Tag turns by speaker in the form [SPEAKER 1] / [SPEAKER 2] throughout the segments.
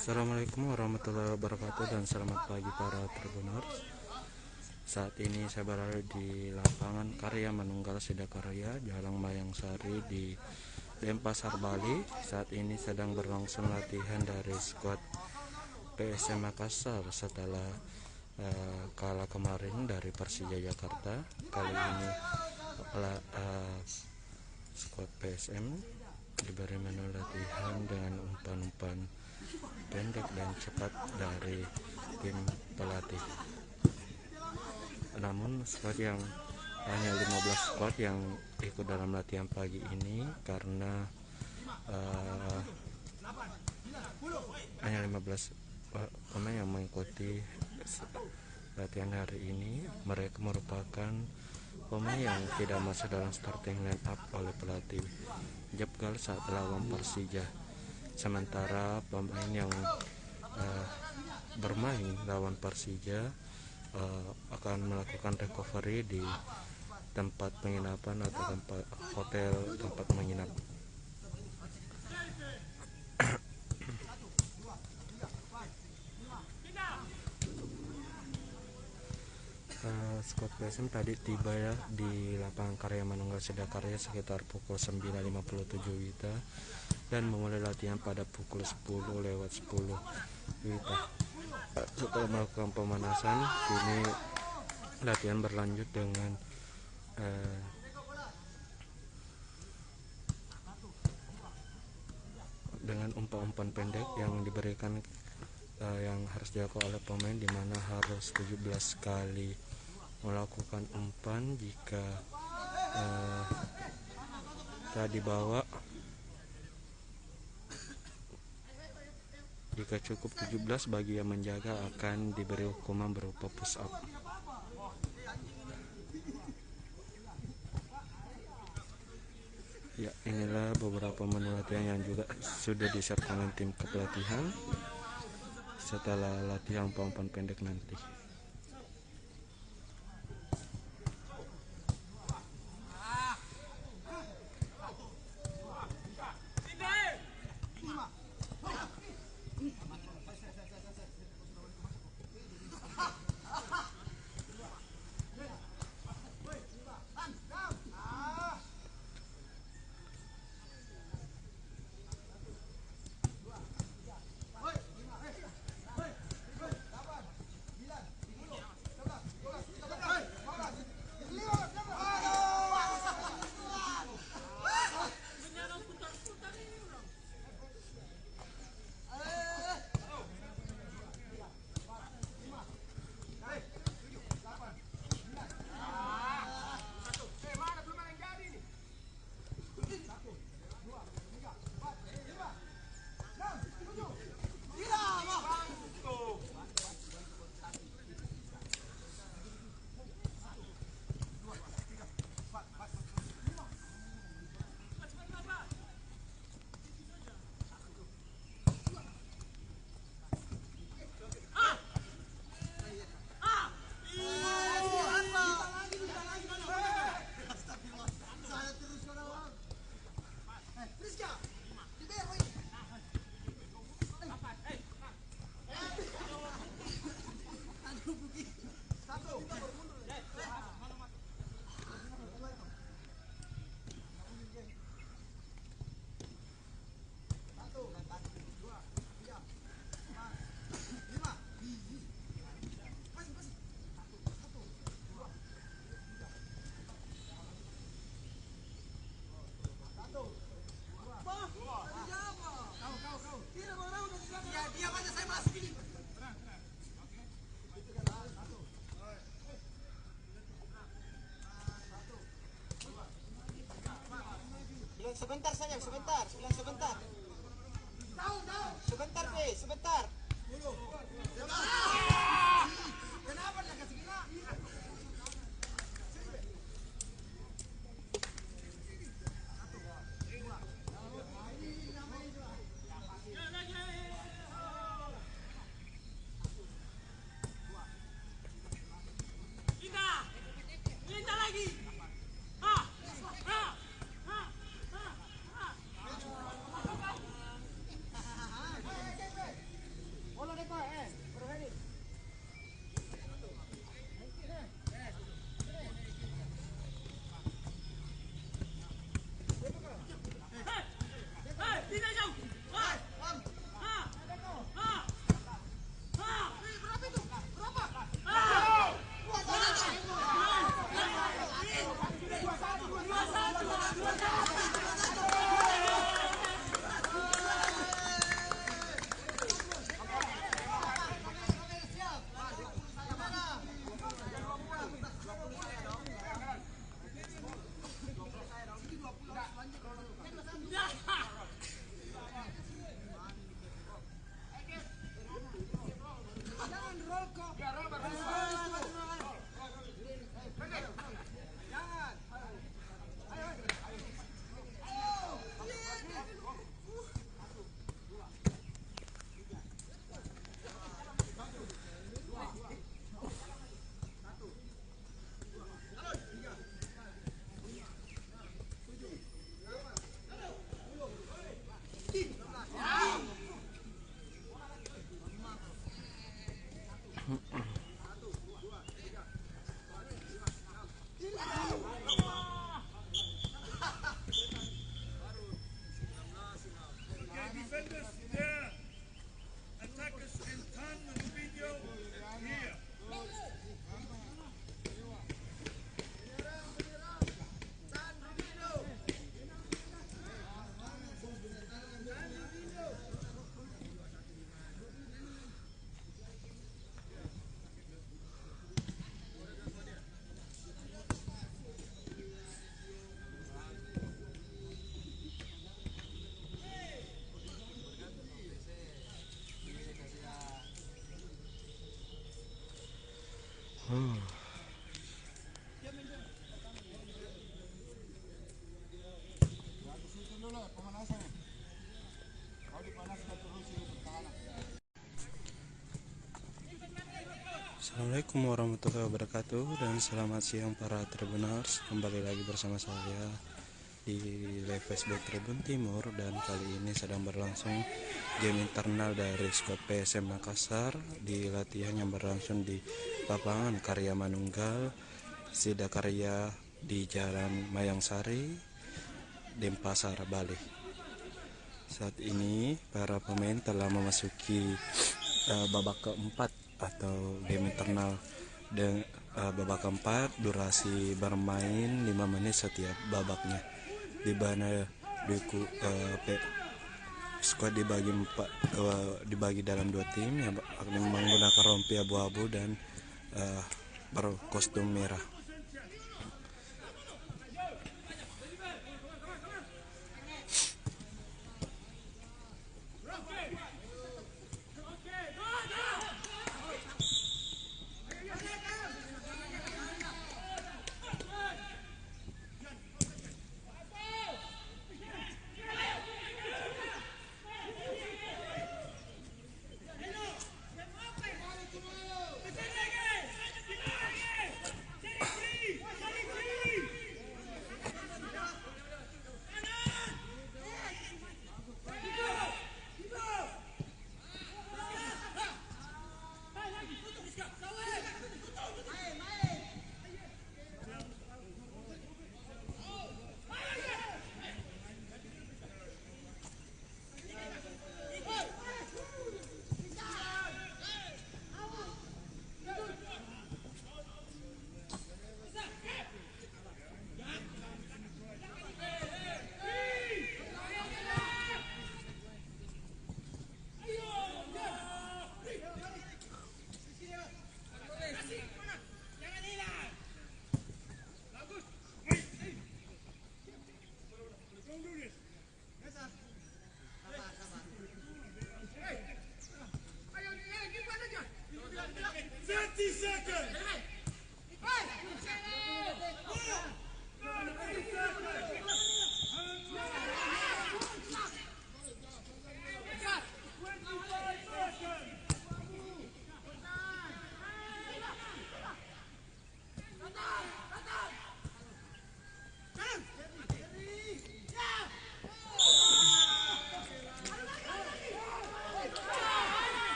[SPEAKER 1] Assalamualaikum warahmatullahi wabarakatuh dan selamat pagi para Tribuners. Saat ini saya berada di lapangan Karya Manunggal Sidakarya Jalan Mayang Sari di Denpasar, Bali. Saat ini sedang berlangsung latihan dari skuad PSM Makassar setelah kalah kemarin dari Persija Jakarta. Kali ini skuad PSM diberi menu latihan dengan umpan-umpan pendek dan cepat dari tim pelatih. Namun hanya 15 skuad yang ikut dalam latihan pagi ini karena hanya 15 pemain yang mengikuti latihan hari ini. Mereka merupakan pemain yang tidak masuk dalam starting line up oleh pelatih Jepgal saat lawan Persija. Sementara pemain yang bermain lawan Persija akan melakukan recovery di tempat penginapan atau tempat hotel tempat menginap. Skuad PSM tadi tiba ya di lapangan Karya Manunggal Sidakarya sekitar pukul 9.57 WITA dan memulai latihan pada pukul 10:10 WITA. Setelah melakukan pemanasan, kini latihan berlanjut dengan umpan-umpan pendek yang diberikan yang harus dilakukan oleh pemain, di mana harus 17 kali melakukan umpan. Jika telah dibawa, jika cukup 17, bagi yang menjaga akan diberi hukuman berupa push up. Ya, inilah beberapa menu latihan yang juga sudah disiapkan oleh tim kepelatihan setelah latihan umpan pendek nanti.
[SPEAKER 2] Sebentar saja, sebentar, sebentar. Sebentar, deh, sebentar. Kenapa dia kasih gila? Kita lagi.
[SPEAKER 1] Assalamualaikum warahmatullahi wabarakatuh dan selamat siang para Tribuners. Kembali lagi bersama saya di live Facebook Tribun Timur, dan kali ini sedang berlangsung game internal dari skuad PSM Makassar di latihan yang berlangsung di lapangan Karya Manunggal Sidakarya di Jalan Mayangsari, Denpasar, Bali. Saat ini para pemain telah memasuki babak keempat atau game internal, dan babak keempat durasi bermain 5 menit setiap babaknya, di mana squad dibagi dalam 2 tim yang menggunakan rompi abu-abu dan berkostum merah.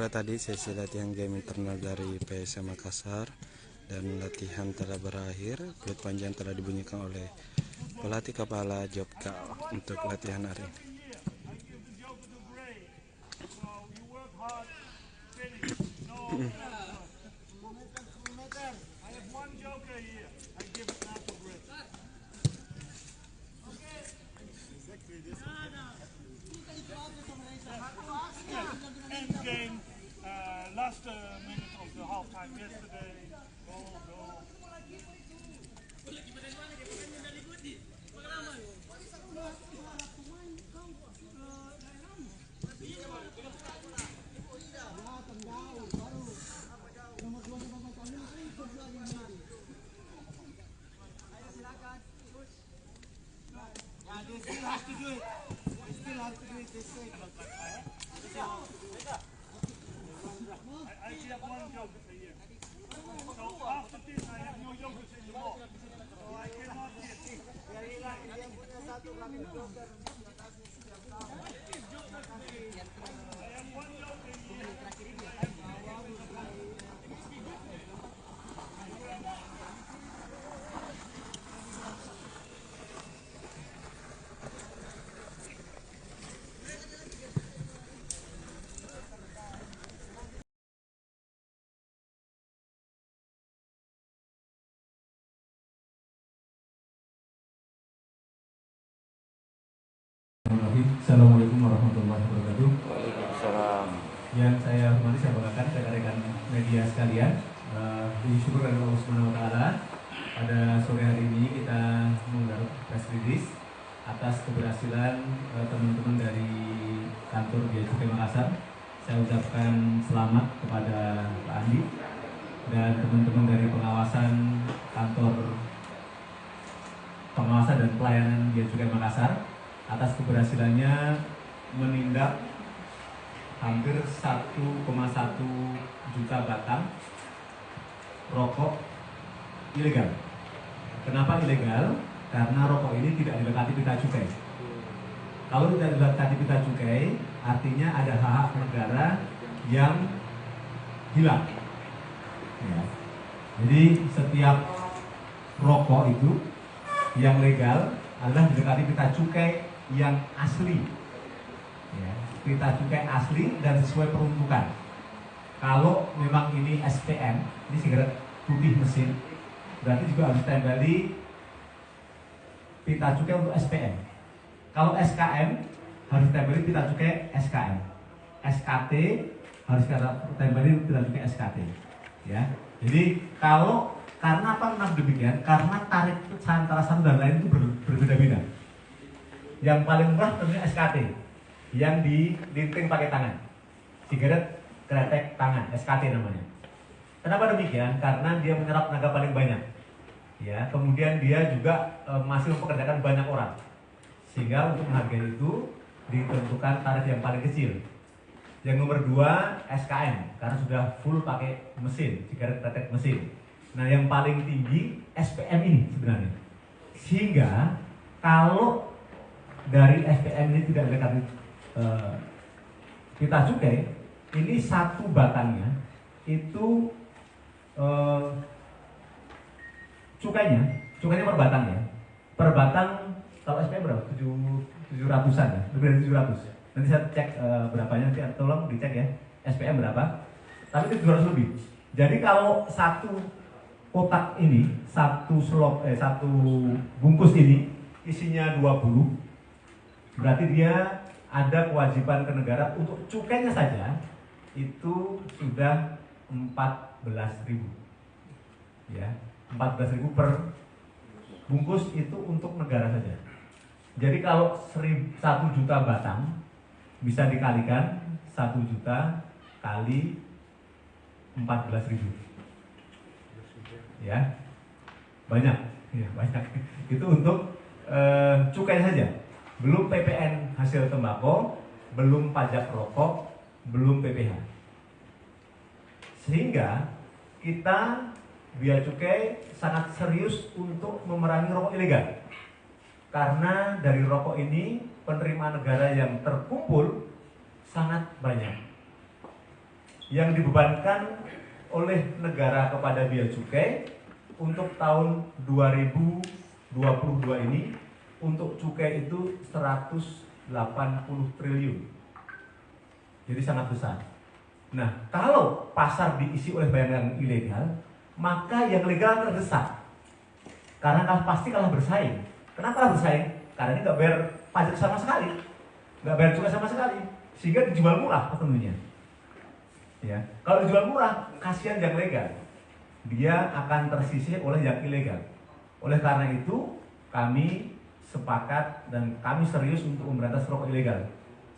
[SPEAKER 1] itulah tadi sesi latihan game internal dari PSM Makassar, dan latihan telah berakhir. Peluit panjang telah dibunyikan oleh pelatih kepala Jobka untuk latihan hari ini.
[SPEAKER 3] End game, last minute of the halftime yesterday. Goal.
[SPEAKER 2] They still have to do it. They still have to do it. They say.
[SPEAKER 3] I actually have one joke a year. So after this, I have no yogurt anymore. So I cannot get. I have one joke a year.
[SPEAKER 4] Assalamualaikum warahmatullahi wabarakatuh.
[SPEAKER 1] Waalaikumsalam.
[SPEAKER 4] Yang saya hormati, saya banggakan rekan-rekan media sekalian. Puji syukur kepada Allah Subhanahu wa Ta'ala. Pada sore hari ini kita menggelar press release atas keberhasilan teman-teman dari kantor Bea Cukai Makassar. Saya ucapkan selamat kepada Pak Andi dan teman-teman dari pengawasan kantor pengawasan dan pelayanan Bea Cukai Makassar atas keberhasilannya menindak hampir 1,1 juta batang rokok ilegal. Kenapa ilegal? Karena rokok ini tidak dilekati pita cukai. Kalau tidak dilekati pita cukai, artinya ada hak negara yang hilang. Ya. Jadi setiap rokok itu yang legal adalah dilekati pita cukai yang asli, ya, pita cukai asli dan sesuai peruntukan. Kalau memang ini SPM, ini sigaret putih mesin, berarti juga harus tempeli pita cukai untuk SPM. Kalau SKM harus tempeli pita cukai SKM. SKT harus tempeli pita cukai SKT. Ya, jadi kalau karena apa memang demikian? Karena tarif antara satu dan lain itu berbeda-beda. Yang paling murah tentunya SKT yang dilinting pakai tangan, sigaret kretek tangan, SKT namanya. Kenapa demikian? Karena dia menyerap tenaga paling banyak, ya. Kemudian dia juga masih mempekerjakan banyak orang, sehingga untuk menghargai itu ditentukan tarif yang paling kecil. Yang nomor 2 SKM karena sudah full pakai mesin, sigaret kretek mesin. Nah yang paling tinggi SPM ini sebenarnya, sehingga kalau dari SPM ini tidak dilekati pita cukai, ini satu batangnya itu cukainya per batang ya. Per batang kalau SPM berapa? 700-an ya, lebih dari 700. Nanti saya cek berapanya, nanti tolong dicek ya. SPM berapa? Tapi itu 700 lebih. Jadi kalau satu kotak ini, satu bungkus ini isinya 20, berarti dia ada kewajiban ke negara untuk cukainya saja itu sudah 14.000, ya, 14.000 per bungkus itu untuk negara saja. Jadi kalau 1 juta batang bisa dikalikan 1 juta kali 14.000, ya, banyak, ya banyak. Itu untuk cukai saja. Belum PPN hasil tembakau, belum pajak rokok, belum PPh. Sehingga kita Bea Cukai sangat serius untuk memerangi rokok ilegal. Karena dari rokok ini penerimaan negara yang terkumpul sangat banyak. yang dibebankan oleh negara kepada bea cukai untuk tahun 2022 ini untuk cukai itu 180 triliun. Jadi sangat besar. Nah, kalau pasar diisi oleh banyak yang ilegal, maka yang legal terdesak. Karena pasti kalah bersaing. Kenapa kalah bersaing? Karena ini nggak bayar pajak sama sekali, nggak bayar cukai sama sekali, sehingga dijual murah tentunya. Ya, kalau dijual murah, kasihan yang legal, dia akan tersisih oleh yang ilegal. Oleh karena itu, kami sepakat dan kami serius untuk memberantas rokok ilegal.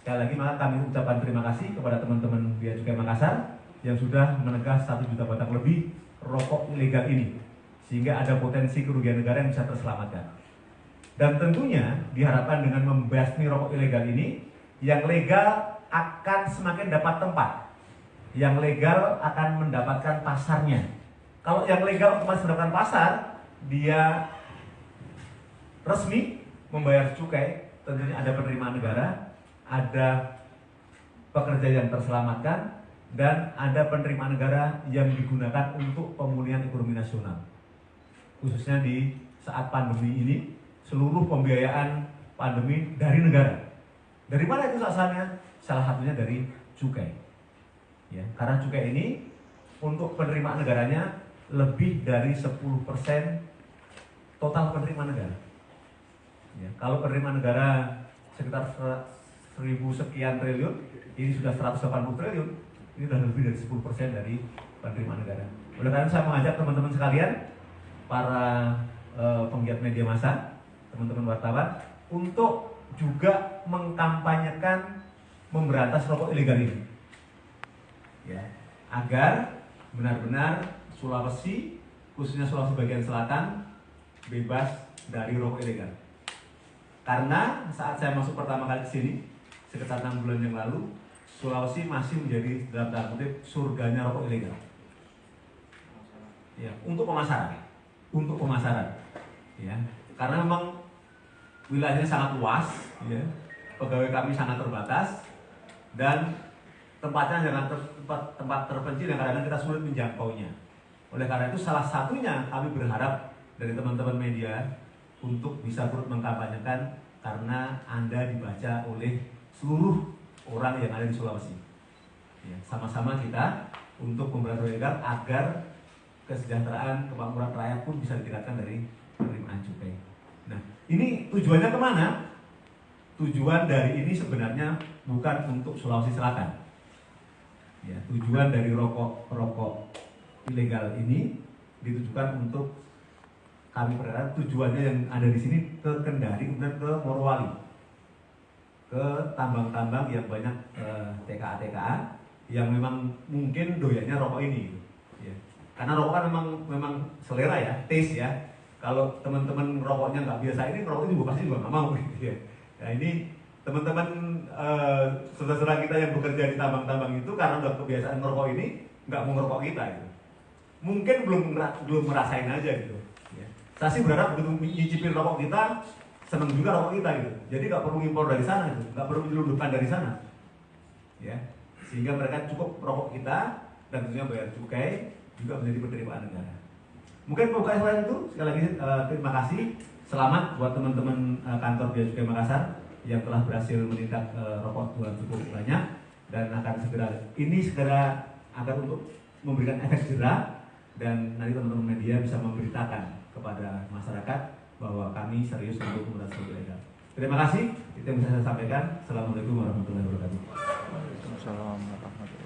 [SPEAKER 4] Sekali lagi, maka kami ucapkan terima kasih kepada teman-teman Bea Cukai Makassar yang sudah menegah 1 juta batang lebih rokok ilegal ini, sehingga ada potensi kerugian negara yang bisa terselamatkan. Dan tentunya diharapkan dengan membasmi rokok ilegal ini, yang legal akan semakin dapat tempat. Yang legal akan mendapatkan pasarnya. Kalau yang legal otomatis mendapatkan pasar, dia resmi membayar cukai, tentunya ada penerimaan negara, ada pekerja yang terselamatkan, dan ada penerimaan negara yang digunakan untuk pemulihan ekonomi nasional. Khususnya di saat pandemi ini, seluruh pembiayaan pandemi dari negara. Dari mana itu asalnya? Salah satunya dari cukai. Ya, karena cukai ini untuk penerimaan negaranya lebih dari 10% total penerimaan negara. Ya, kalau penerimaan negara sekitar 1000 sekian triliun, ini sudah 180 triliun, ini sudah lebih dari 10% dari penerimaan negara. Oleh karena saya mengajak teman-teman sekalian, para penggiat media massa, teman-teman wartawan, untuk juga mengkampanyekan memberantas rokok ilegal ini. Ya, agar benar-benar Sulawesi, khususnya Sulawesi bagian selatan, bebas dari rokok ilegal. Karena saat saya masuk pertama kali ke sini, sekitar 6 bulan yang lalu, Sulawesi masih menjadi dalam tanda kutip surganya rokok ilegal. Ya, untuk pemasaran, ya, karena memang wilayahnya sangat luas, ya, pegawai kami sangat terbatas, dan tempatnya jangan tempat terpencil yang kadang-kadang kita sulit menjangkaunya. Oleh karena itu salah satunya kami berharap dari teman-teman media untuk bisa turut mengkampanyekan, karena Anda dibaca oleh seluruh orang yang ada di Sulawesi. Ya, sama-sama kita untuk memberantas ilegal agar kesejahteraan, kemakmuran rakyat pun bisa ditingkatkan dari penerimaan cukai. Nah, ini tujuannya kemana? Tujuan dari ini sebenarnya bukan untuk Sulawesi Selatan. Ya, tujuan dari rokok ilegal ini ditujukan untuk, kami berharap tujuannya yang ada di sini ke Kendari, kemudian ke Morowali, ke tambang-tambang yang banyak TKA yang memang mungkin doyannya rokok ini. Ya. Karena rokok kan memang selera ya, taste ya. Kalau teman-teman rokoknya nggak biasa ini, rokoknya juga pasti juga nggak mau. Ya. Nah ini teman-teman saudara-saudara kita yang bekerja di tambang-tambang itu karena udah kebiasaan ngerokok ini, nggak mau ngerokok kita gitu. Mungkin belum merasain aja gitu. Ya. Saya sih berharap begitu nyicipin rokok kita, seneng juga rokok kita gitu. Jadi nggak perlu impor dari sana gitu, nggak perlu menyelundupkan dari sana. Ya, sehingga mereka cukup rokok kita dan tentunya bayar cukai, juga menjadi penerimaan negara. Mungkin bukan selain itu, sekali lagi terima kasih. Selamat buat teman-teman kantor Bea Cukai Makassar yang telah berhasil menindak rokok dengan cukup banyak, dan akan segera agar untuk memberikan efek jerah, dan nanti teman-teman media bisa memberitakan kepada masyarakat bahwa kami serius untuk memberantas rokok ilegal. Terima kasih, itu yang bisa saya sampaikan. Assalamualaikum warahmatullahi wabarakatuh.
[SPEAKER 1] Waalaikumsalam warahmatullahi wabarakatuh.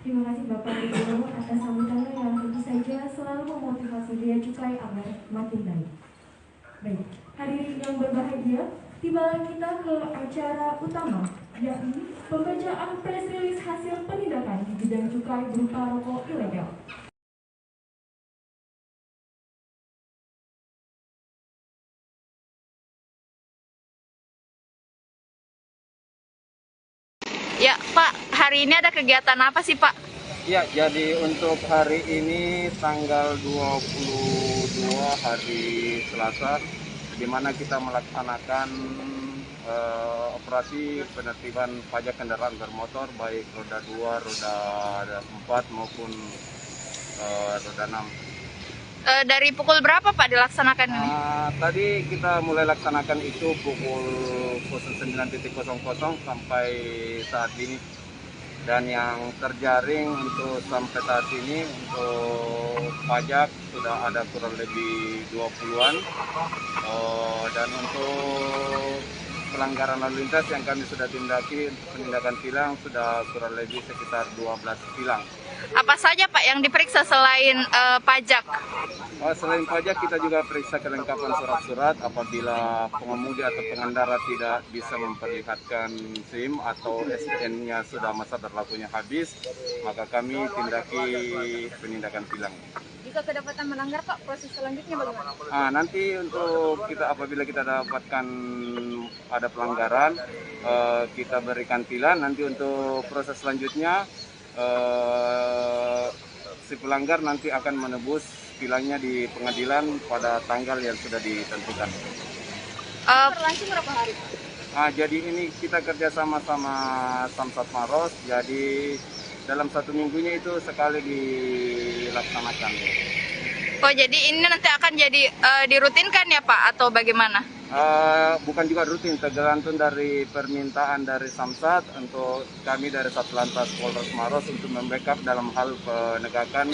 [SPEAKER 5] Terima kasih Bapak Ibu atas sambutannya yang tentu saja selalu memotivasi Bea Cukai agar makin baik. Baik, hadirin yang berbahagia, tibalah kita ke acara utama, yakni pembacaan press release hasil penindakan di bidang cukai berupa rokok ilegal.
[SPEAKER 6] Ya Pak, hari ini ada kegiatan apa sih Pak?
[SPEAKER 7] Ya, jadi untuk hari ini tanggal 22 hari Selasa, di mana kita melaksanakan operasi penertiban pajak kendaraan bermotor baik roda 2, roda 4 maupun roda 6.
[SPEAKER 6] Dari pukul berapa Pak dilaksanakan ini?
[SPEAKER 7] Tadi kita mulai laksanakan itu pukul 09.00 sampai saat ini. Dan yang terjaring untuk sampai saat ini untuk pajak sudah ada kurang lebih 20-an. Dan untuk pelanggaran lalu lintas yang kami sudah tindaki untuk penindakan tilang sudah kurang lebih sekitar 12 tilang.
[SPEAKER 6] Apa saja Pak yang diperiksa selain pajak?
[SPEAKER 7] Selain pajak kita juga periksa kelengkapan surat-surat apabila pengemudi atau pengendara tidak bisa memperlihatkan SIM atau STN-nya sudah masa berlakunya habis, maka kami tindaki penindakan tilang.
[SPEAKER 6] Jika kedapatan melanggar Pak, proses selanjutnya bagaimana?
[SPEAKER 7] Nanti untuk kita apabila kita dapatkan ada pelanggaran, kita berikan tilang. Nanti untuk proses selanjutnya si pelanggar nanti akan menebus tilangnya di pengadilan pada tanggal yang sudah ditentukan.
[SPEAKER 6] Berlangsung berapa hari?
[SPEAKER 7] Jadi ini kita kerjasama sama Samsat Maros, jadi dalam 1 minggunya itu sekali dilaksanakan.
[SPEAKER 6] Oh, jadi ini nanti akan jadi dirutinkan ya Pak atau bagaimana?
[SPEAKER 7] Bukan juga rutin, tergantung dari permintaan dari Samsat untuk kami dari Satlantas Polres Maros untuk membackup dalam hal penegakan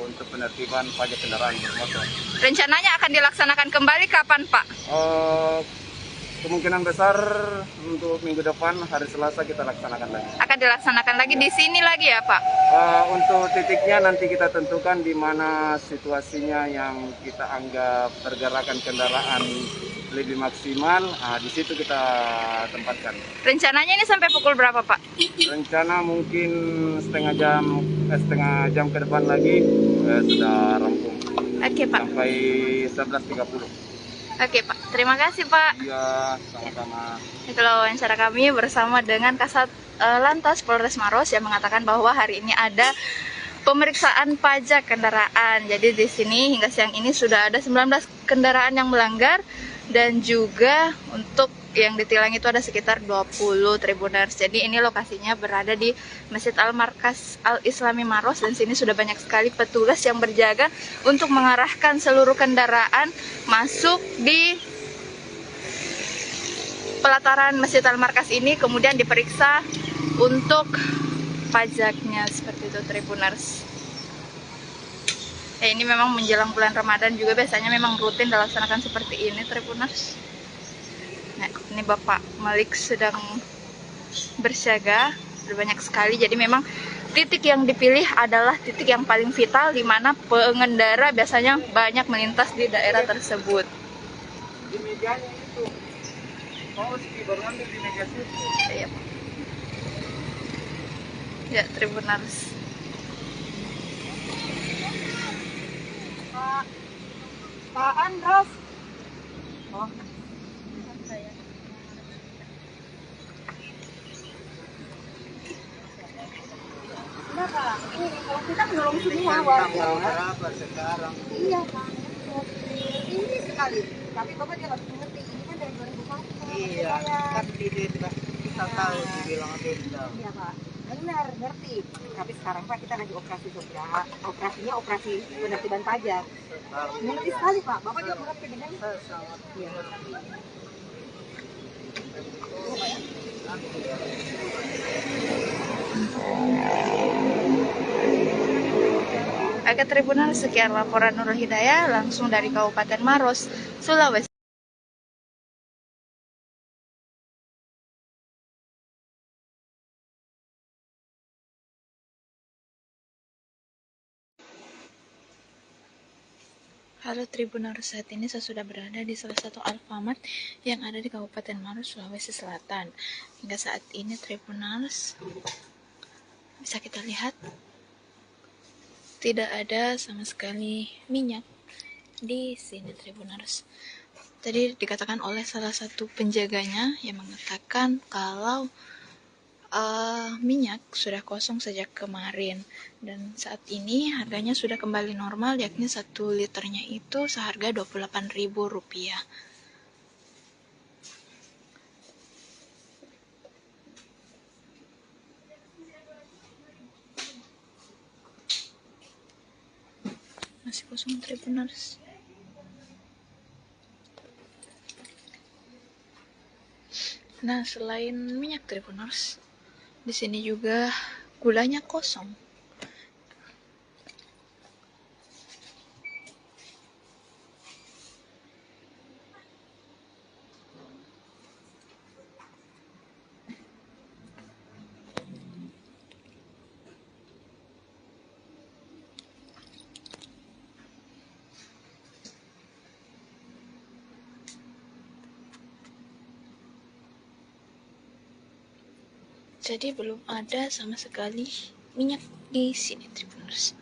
[SPEAKER 7] untuk penertiban pajak kendaraan bermotor.
[SPEAKER 6] Rencananya akan dilaksanakan kembali kapan Pak?
[SPEAKER 7] Kemungkinan besar untuk minggu depan hari Selasa kita laksanakan lagi.
[SPEAKER 6] Akan dilaksanakan lagi di sini lagi ya Pak?
[SPEAKER 7] Untuk titiknya nanti kita tentukan di mana situasinya yang kita anggap pergerakan kendaraan lebih maksimal, di situ kita tempatkan.
[SPEAKER 6] Rencananya ini sampai pukul berapa Pak?
[SPEAKER 7] Rencana mungkin setengah jam ke depan lagi sudah rampung.
[SPEAKER 6] Oke Pak.
[SPEAKER 7] Sampai 11.30.
[SPEAKER 6] Oke Pak, terima kasih Pak.
[SPEAKER 7] Iya, sama-sama.
[SPEAKER 6] Itulah wawancara kami bersama dengan Kasat Lantas Polres Maros yang mengatakan bahwa hari ini ada pemeriksaan pajak kendaraan. Jadi di sini hingga siang ini sudah ada 19 kendaraan yang melanggar dan juga untuk yang ditilang itu ada sekitar 20 Tribuners. Jadi ini lokasinya berada di Masjid Al-Markas Al-Islami Maros dan sini sudah banyak sekali petugas yang berjaga untuk mengarahkan seluruh kendaraan masuk di pelataran Masjid Al-Markas ini, kemudian diperiksa untuk pajaknya seperti itu Tribuners. Ini memang menjelang bulan Ramadan juga biasanya memang rutin dilaksanakan seperti ini Tribuners. Nah, ini Bapak Malik sedang bersiaga, banyak sekali. Jadi memang titik yang dipilih adalah titik yang paling vital di mana pengendara biasanya banyak melintas di daerah tersebut.
[SPEAKER 7] Di mejanya itu, baru ambil di meja situ.
[SPEAKER 6] Iya. Ya, Tribuners.
[SPEAKER 2] Pak Andros. Oh. Enggak Pak, ini kalau kita menolong semua warga.
[SPEAKER 7] Berapa sekarang?
[SPEAKER 2] Iya Pak, ini sekali. Tapi Bapak dia nggak mengerti, ini kan dari 2001.
[SPEAKER 7] Iya, kan kita tahu dibilang denda.
[SPEAKER 2] Iya Pak, benar, ngerti. Tapi sekarang Pak kita lagi operasi sosial, operasinya operasi penertiban pajak. Mengerti sekali Pak, Bapak juga mengerti dengan iya.
[SPEAKER 6] Oke Tribuners, sekian laporan Nurul Hidayah langsung dari Kabupaten Maros, Sulawesi. Halo Tribuners, saat ini saya sudah berada di salah satu Alfamart yang ada di Kabupaten Maros, Sulawesi Selatan. Hingga saat ini Tribuners, bisa kita lihat tidak ada sama sekali minyak di sini Tribuners. Tadi dikatakan oleh salah satu penjaganya yang mengatakan kalau minyak sudah kosong sejak kemarin dan saat ini harganya sudah kembali normal, yakni 1 liternya itu seharga Rp28.000. Masih kosong Tribuners. Nah, selain minyak Tribuners, di sini juga gulanya kosong. Jadi belum ada sama sekali minyak di sini Tribuners.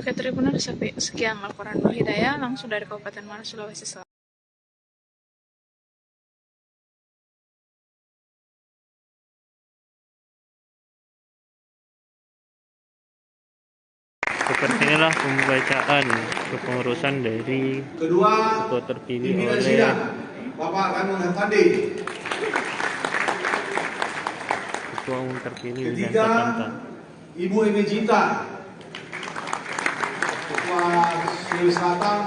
[SPEAKER 6] Oke Tribuners, sekian laporan Nur Hidayah langsung dari Kabupaten Maros, Sulawesi Selatan.
[SPEAKER 1] Seperti inilah pembacaan kepengurusan dari
[SPEAKER 8] kedua
[SPEAKER 1] ketua terpilih
[SPEAKER 8] pimpinan
[SPEAKER 1] oleh
[SPEAKER 8] sidang Bapak Kanun Hafandi,
[SPEAKER 1] ketua umum terpilih William
[SPEAKER 8] ketiga
[SPEAKER 1] Satanta,
[SPEAKER 8] Ibu Emi Jinta, ketua Sulawesi Selatan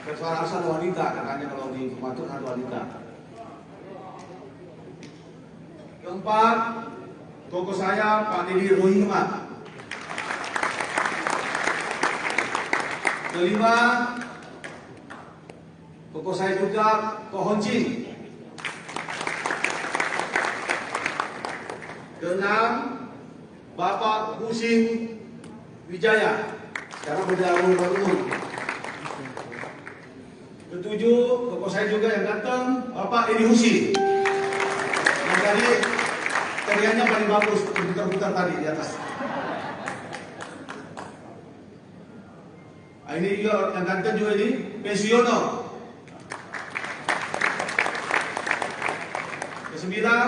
[SPEAKER 8] Ketua Asal Wanita, katanya kalau di Kematur ada wanita. Keempat, tokoh saya Pak Dedi Rohingmat. Kelima, tokoh saya juga Ko Hon Chin. Keenam, Bapak Husin Wijaya, sekarang berjalan umur. Ketujuh, tokoh saya juga yang datang, Bapak Edi Husin. Yang tadi teriaknya paling bagus, putar-putar tadi di atas. Ini juga yang ganteng juga ini Pensiono. Kesembilan,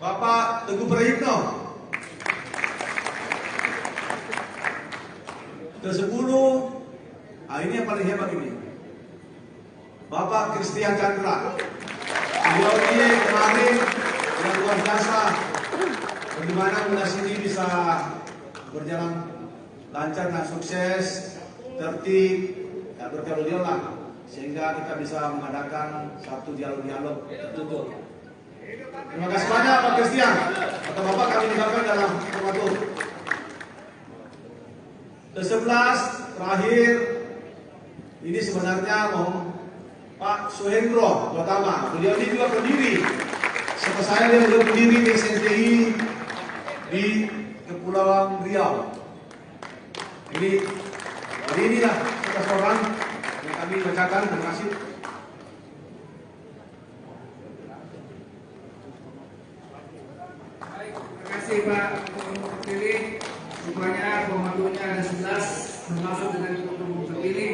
[SPEAKER 8] Bapak Teguh Prayitno. Kesepuluh, ini yang paling hebat ini, Bapak Christian Chandra. Beliau ini kemarin yang luar biasa, bagaimana Munas ini bisa berjalan lancar dan sukses, tertib, dan berkerudian lah, sehingga kita bisa mengadakan satu dialog-dialog tertutup. Terima kasih banyak Pak Christian. Kata Bapak kami tinggalkan dalam Kematur. Ke-11 terakhir, ini sebenarnya Pak Suhendro Gotama. Beliau ini juga pendiri, seperti saya dia juga pendiri di SNTI di Kepulauan Riau. Jadi inilah sebelas orang yang kami bacakan. Terima kasih.
[SPEAKER 9] Baik, terima kasih Pak Ketua Terpilih. Rupanya pembantunya ada 11, termasuk dengan Ketua Umum Terpilih.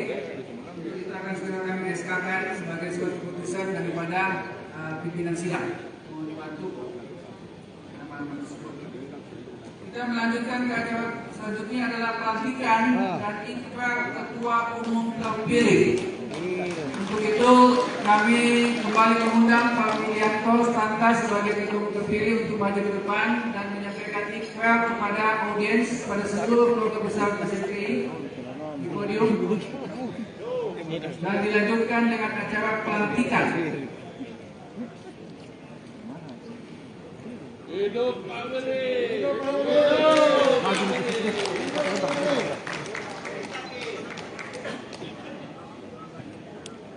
[SPEAKER 9] Kita akan segera kami SK-kan sebagai suatu keputusan daripada pimpinan sidang. Mohon dibantu nama-nama tersebut. Kita melanjutkan ke acara selanjutnya adalah pelantikan dan ikrar Ketua Umum Terpilih. Untuk itu kami kembali mengundang Pak Widianto Stanta sebagai Ketua Umum Terpilih untuk maju ke depan dan menyampaikan ikrar kepada audiens pada seluruh keluarga besar SNTI di podium dan dilanjutkan dengan acara pelantikan. Hidup Pak Menteri.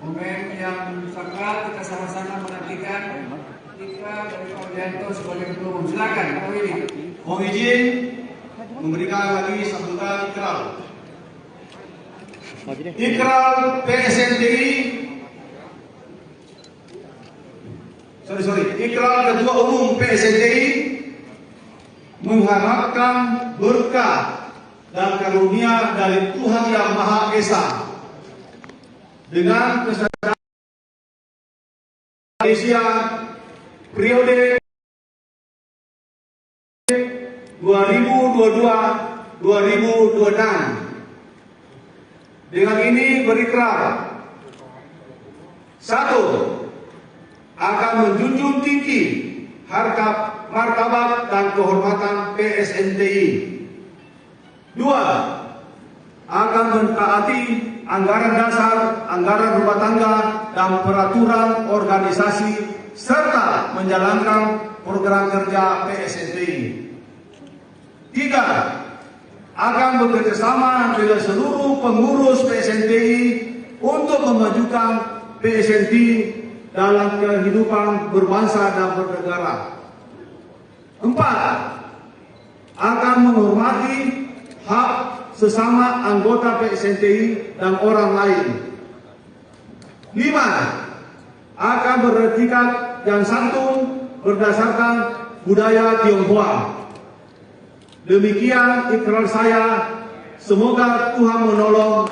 [SPEAKER 9] momen yang sakral, kita sama-sama menantikan ikrar dari Pak Widianto sebagai Ketua Umum. Silakan Pak Willy.
[SPEAKER 8] Mohon izin memberikan lagi sambutan ikrar. Ikrar PSNTI. Ikrar Ketua Umum PSNTI mengharapkan berkah dan karunia dari Tuhan Yang Maha Esa dengan kesadaran Indonesia periode 2022-2026. Dengan ini berikrar, 1. Akan menjunjung tinggi harkat martabat dan kehormatan PSNTI. 2. Akan mentaati anggaran dasar, anggaran rumah tangga, dan peraturan organisasi serta menjalankan program kerja PSNTI. 3. Akan bekerjasama dengan seluruh pengurus PSNTI untuk memajukan PSNTI dalam kehidupan berbangsa dan bernegara. 4. Akan menghormati hak sesama anggota PSNTI dan orang lain. 5. Akan beretikat dan santun berdasarkan budaya Tionghoa. Demikian ikrar saya. Semoga Tuhan menolong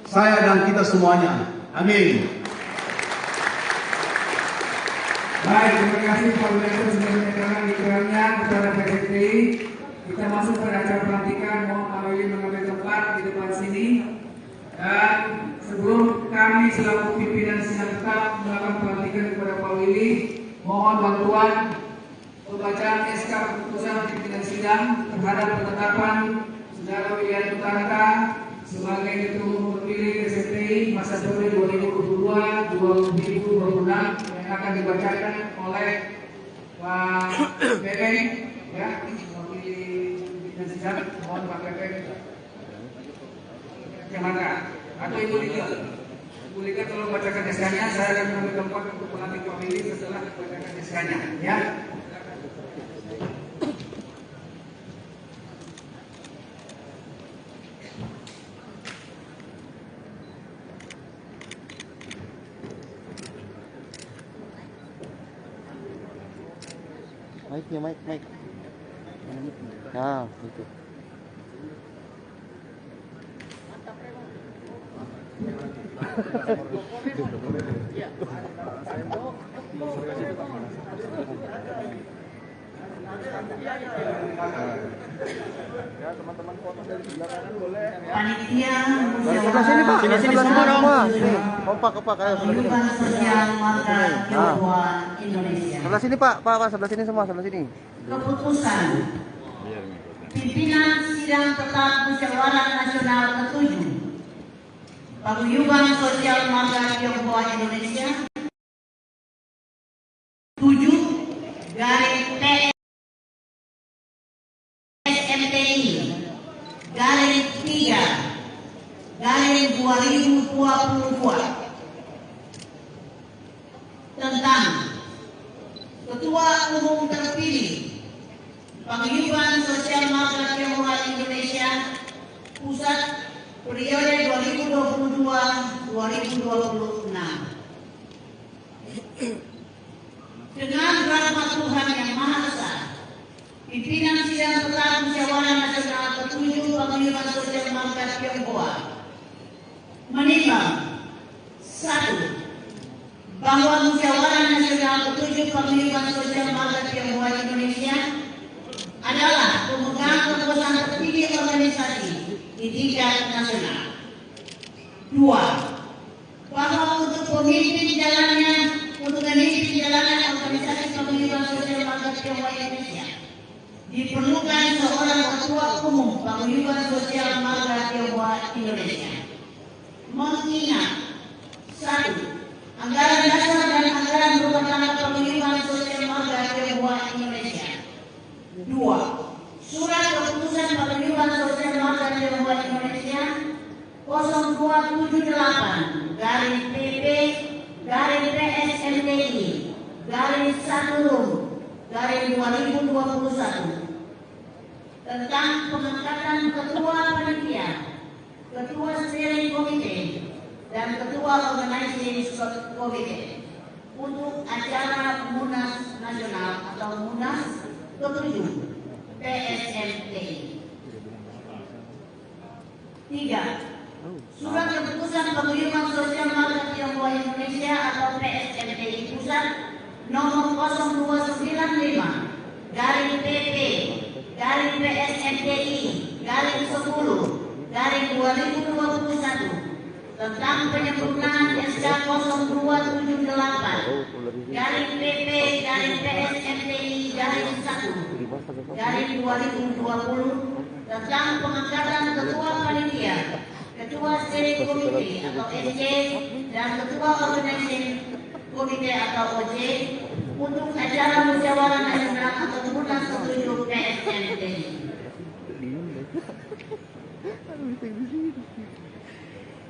[SPEAKER 8] saya dan kita semuanya. Amin.
[SPEAKER 9] Baik, terima kasih Pak Widianto sudah menyatakan ikrarnya kepada PSNTI. Kita masuk pada acara pelantikan. Mohon Pak Willy mengambil tempat di depan sini. Dan sebelum kami selaku pimpinan sidang tetap melakukan pelantikan kepada Pak Willy, mohon bantuan pembacaan SK keputusan pimpinan sidang terhadap penetapan Saudara Widianto Tarata sebagai Ketua Umum terpilih PSNTI masa periode 2022-2026 yang akan dibacakan oleh Pak Bebeng, ya, mewakili pimpinan sidang. Mohon Pak Bebeng Kecamatan atau Ibu Lika. Ibu Lika tolong bacakan SK-nya. Saya akan mengambil tempat untuk pelantik Pak Willy setelah bacakan SK-nya, ya.
[SPEAKER 1] Mic. Nah, itu.
[SPEAKER 10] Ya, teman-teman foto dari sebelah kanan boleh.
[SPEAKER 2] Panitia
[SPEAKER 1] Sebelah sini, Pak. Sini semua dong. Kompak, ayo sebelah sini.
[SPEAKER 2] Sosial Marga Tionghoa Indonesia.
[SPEAKER 1] Sebelah sini, Pak, sebelah sini semua, sebelah sini.
[SPEAKER 2] Keputusan Pimpinan Sidang Tetap Musyawarah Nasional ke-7 Paguyuban Sosial Marga Tionghoa Indonesia 7/PSMPI/3/2022 tentang Ketua Umum terpilih Paguyuban Sosial Marga Tionghoa Indonesia Pusat periode 2022-2026. Dengan rahmat Tuhan Yang Maha Esa, pimpinan Sidang Tetap Musyawarah Nasional ke-7 Paguyuban Sosial Marga Tionghoa menimbang 1. Bahwa Musyawarah Nasional ke-7 Paguyuban Sosial Marga Tionghoa Indonesia adalah pemegang kekuasaan tertinggi organisasi di tingkat nasional. 2. Bahwa untuk memimpin jalannya organisasi Paguyuban Sosial Marga Tionghoa Indonesia diperlukan seorang Ketua Umum Paguyuban Sosial Marga Tionghoa Indonesia. Mengingat 1. Anggaran dasar dan anggaran rumah tangga Paguyuban Sosial Marga Tionghoa Indonesia. 2. Surat keputusan Paguyuban Sosial Marga Tionghoa Indonesia 0278/PP garis 1 garis 2021 tentang pengangkatan ketua panitia, ketua steering komite, dan ketua organizing komite untuk acara Munas Nasional atau Munas ke-7 PSMPI. 3. Surat Keputusan Paguyuban Sosial Marga Tionghoa Indonesia atau PSMPI Pusat nomor 0295 garing PP garing PSMPI garing 10 garing 2021 tentang penyempurnaan SK 0278 garing PP garing PSMPI garing 1 garing 2020 tentang pengangkatan ketua panitia, ketua steering komite atau SC, dan ketua organizing komite atau OJ untuk acara musyawarah nasional atau Munas ke-7 PSMPI.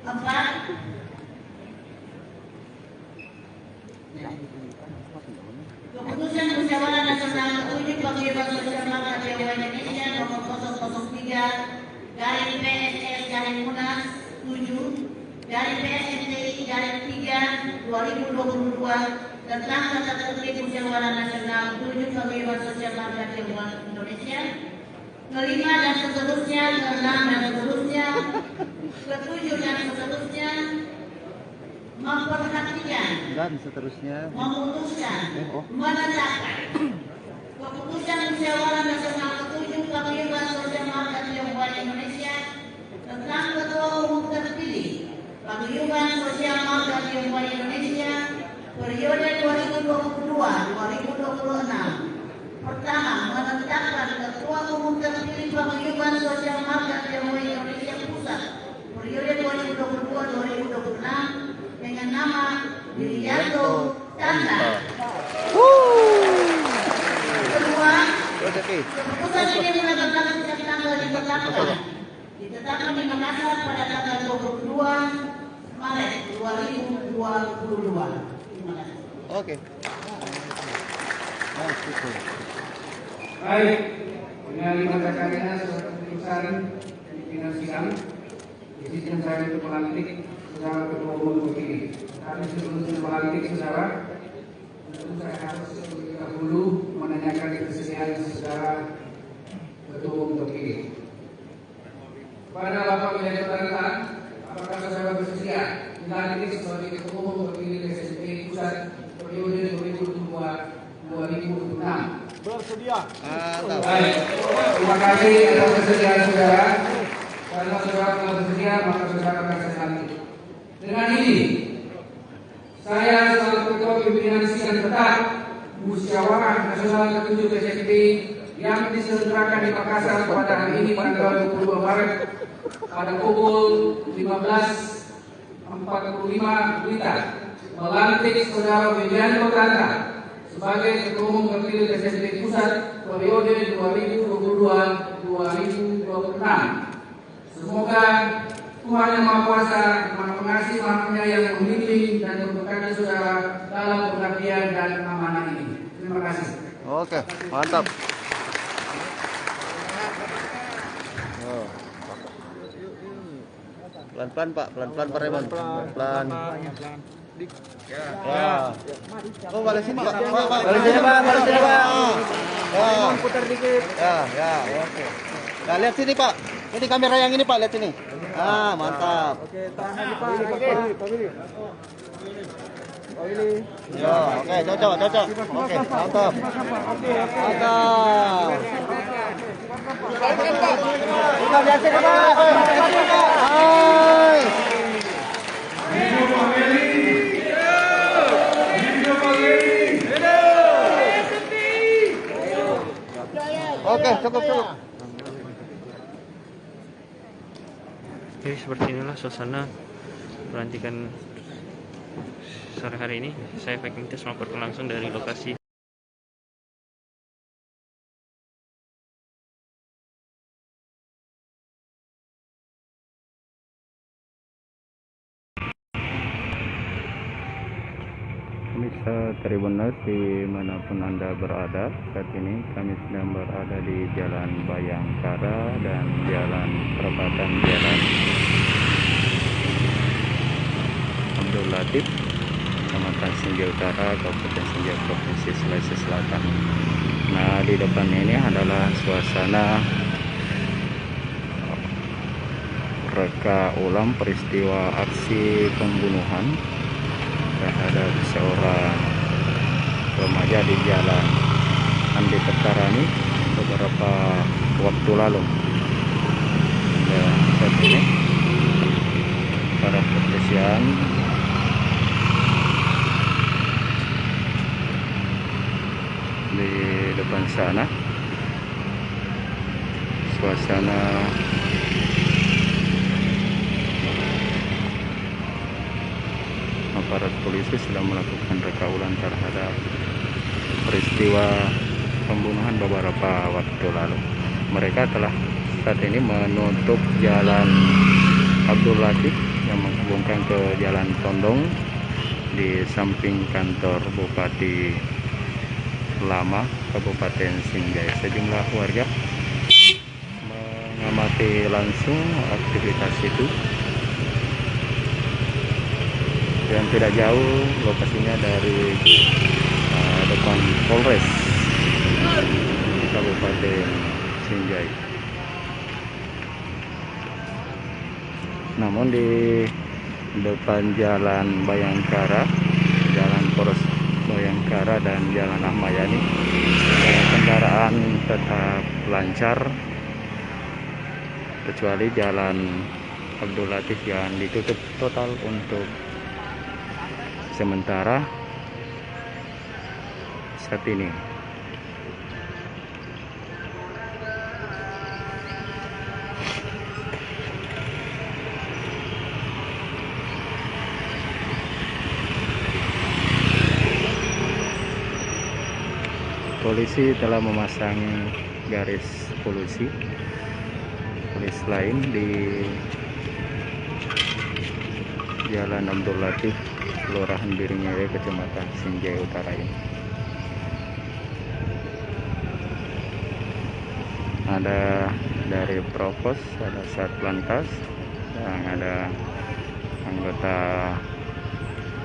[SPEAKER 2] 4. Keputusan musyawarah nasional ke-7 Paguyuban Sosial Marga Tionghoa Indonesia nomor 003 garing PSS garing Munas 7 garing PSMPI garing 3 2022 tentang tata tertib musyawarah nasional 7 Paguyuban Sosial Marga Tionghoa Indonesia, kelima dan seterusnya, keenam dan seterusnya, ketujuh dan seterusnya, memperhatikan
[SPEAKER 10] dan seterusnya,
[SPEAKER 2] memutuskan, menetapkan keputusan musyawarah nasional ke-7 Paguyuban Sosial Marga Tionghoa Indonesia tentang ketua umum terpilih Paguyuban Sosial Marga Tionghoa Indonesia periode 2022-2026. Pertama, menetapkan ketua umum terpilih Paguyuban Sosial Marga Tionghoa Indonesia Pusat periode 2022-2026 dengan nama Wiliyanto Tanda. Kedua, keputusan ini menetapkan sejak tanggal ditetapkan di Makassar pada tanggal 22 Maret 2022. Terima kasih.
[SPEAKER 10] Oke.
[SPEAKER 9] Baik, dengan dibacakannya surat keputusan pimpinan sidang, izinkan saya untuk melantik saudara ketua umum terpilih. Tapi sebelum melantik saudara, tentu saya harus terlebih dahulu menanyakan kesediaan saudara ketua umum terpilih. Kepada Bapak Wilayah Tanda, apakah saudara bersedia dilantik sebagai ketua umum terpilih PSMPI Pusat periode 2022-2026?
[SPEAKER 10] Bersedia.
[SPEAKER 9] Baik, terima kasih atas kesediaan saudara. Karena saudara telah bersedia, maka saudara akan saya lantik. Dengan ini, saya selaku ketua pimpinan sidang tetap musyawarah nasional ke-7 PSMPI yang diselenggarakan di Makassar pada hari ini tanggal 22 Maret pada pukul 15.45 WITA melantik saudara Wiliyanto Tanda sebagai ketua umum terpilih PSMPI Pusat periode 2022-2026. Semoga Tuhan Yang Maha Kuasa, Maha Pengasih, Maha Penyayang membimbing dan memberkati saudara dalam pengabdian dan amanah ini. Terima kasih.
[SPEAKER 10] Oke, mantap. Pelan-pelan Pak, pelan-pelan Pak Raymond. Pelan. Ya. Oh, balik sini Pak. Balik sini Pak, balik sini Pak. Ya. Putar dikit. Ya, oke. Nah, lihat sini Pak. Ini kamera yang ini Pak, lihat sini. Ah, mantap. Oke, tahan lagi Pak. Oh ini. Ya, oke, cocok. Oke, mantap. Mantap. Kita lihat sini Pak. Hai. Oke, cukup.
[SPEAKER 1] Oke, seperti inilah suasana pelantikan sore hari ini. Saya Viking Test melaporkan langsung dari lokasi Bisa Tribuners dimanapun Anda berada, saat ini kami sedang berada di Jalan Bayangkara dan Jalan Perempatan Jalan Abdul Latif, Kecamatan Senja Utara, Kabupaten Senja, Provinsi Sulawesi Selatan. Nah, di depan ini adalah suasana reka ulang peristiwa aksi pembunuhan terhadap seorang remaja di Jalan Andi Petarani beberapa waktu lalu. Dan saat ini para kepolisian di depan sana, suasana aparat polisi sedang melakukan reka ulang terhadap peristiwa pembunuhan beberapa waktu lalu. Mereka telah saat ini menutup Jalan Abdul Latif yang menghubungkan ke Jalan Tondong di samping kantor Bupati Lama Kabupaten Sinjai. Sejumlah warga mengamati langsung aktivitas itu. Dan tidak jauh lokasinya dari depan Polres di Kabupaten Sinjai. Namun di depan Jalan Bayangkara, Jalan Polres Bayangkara dan Jalan Ahmayani, kendaraan tetap lancar kecuali Jalan Abdul Latif yang ditutup total untuk sementara saat ini. Polisi telah memasang garis polisi lain di Jalan Abdul Latif, Kelurahan Biringere, Kecamatan Sinjai Utara ini. Ada dari Provos, ada Satlantas, dan ada anggota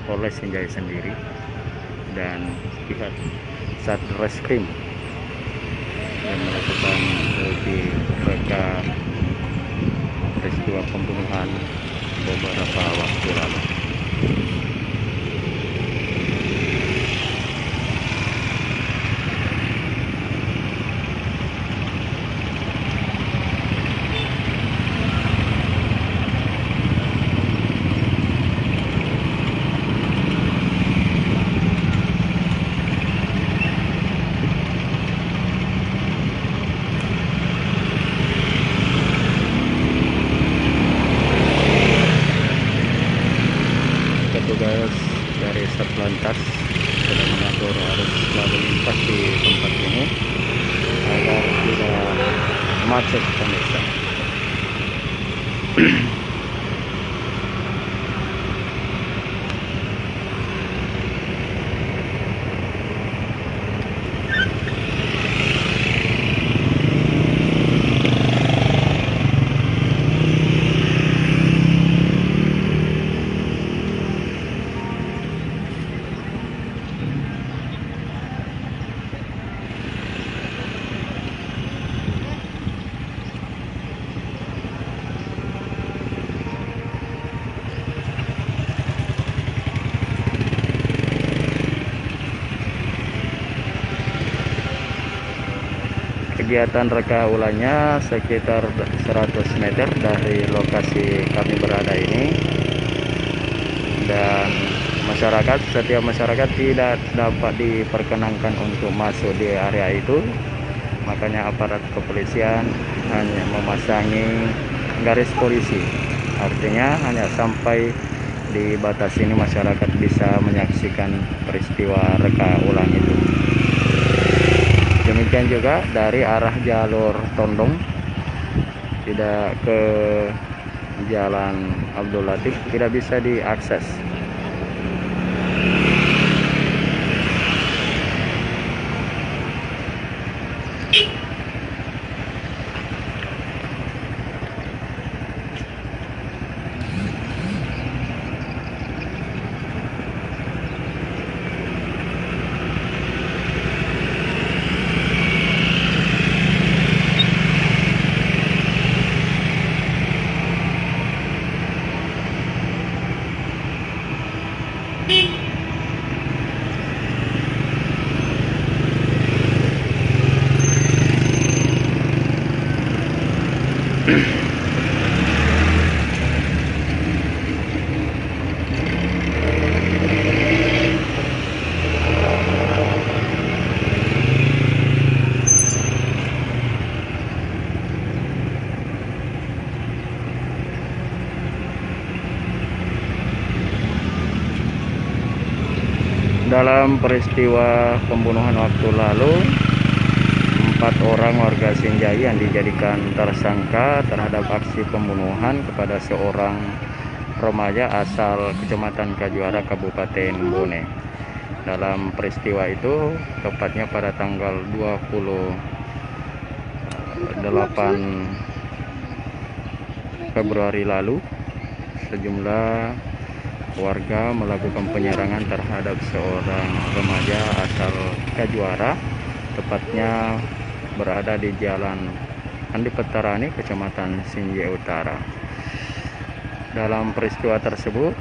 [SPEAKER 1] Polres Sinjai sendiri dan pihak Satreskrim yang melakukan uji reka peristiwa pembunuhan beberapa waktu lalu. Petugas dari Satlantas sedang mengatur arus lalu lintas di tempat ini agar tidak macet pemirsa. Kegiatan reka ulangnya sekitar 100 meter dari lokasi kami berada ini, dan setiap masyarakat tidak dapat diperkenankan untuk masuk di area itu. Makanya aparat kepolisian hanya memasangi garis polisi, artinya hanya sampai di batas ini masyarakat bisa menyaksikan peristiwa reka ulang itu. Demikian juga dari arah jalur Tondong tidak ke Jalan Abdul Latif tidak bisa diakses. Dalam peristiwa pembunuhan waktu lalu, 4 orang warga Sinjai yang dijadikan tersangka terhadap aksi pembunuhan kepada seorang remaja asal Kecamatan Kajuara, Kabupaten Bone. Dalam peristiwa itu, tepatnya pada tanggal 28 Februari lalu, sejumlah warga melakukan penyerangan terhadap seorang remaja asal Kajuara, tepatnya berada di Jalan Andi Petarani, Kecamatan Sinjai Utara. Dalam peristiwa tersebut,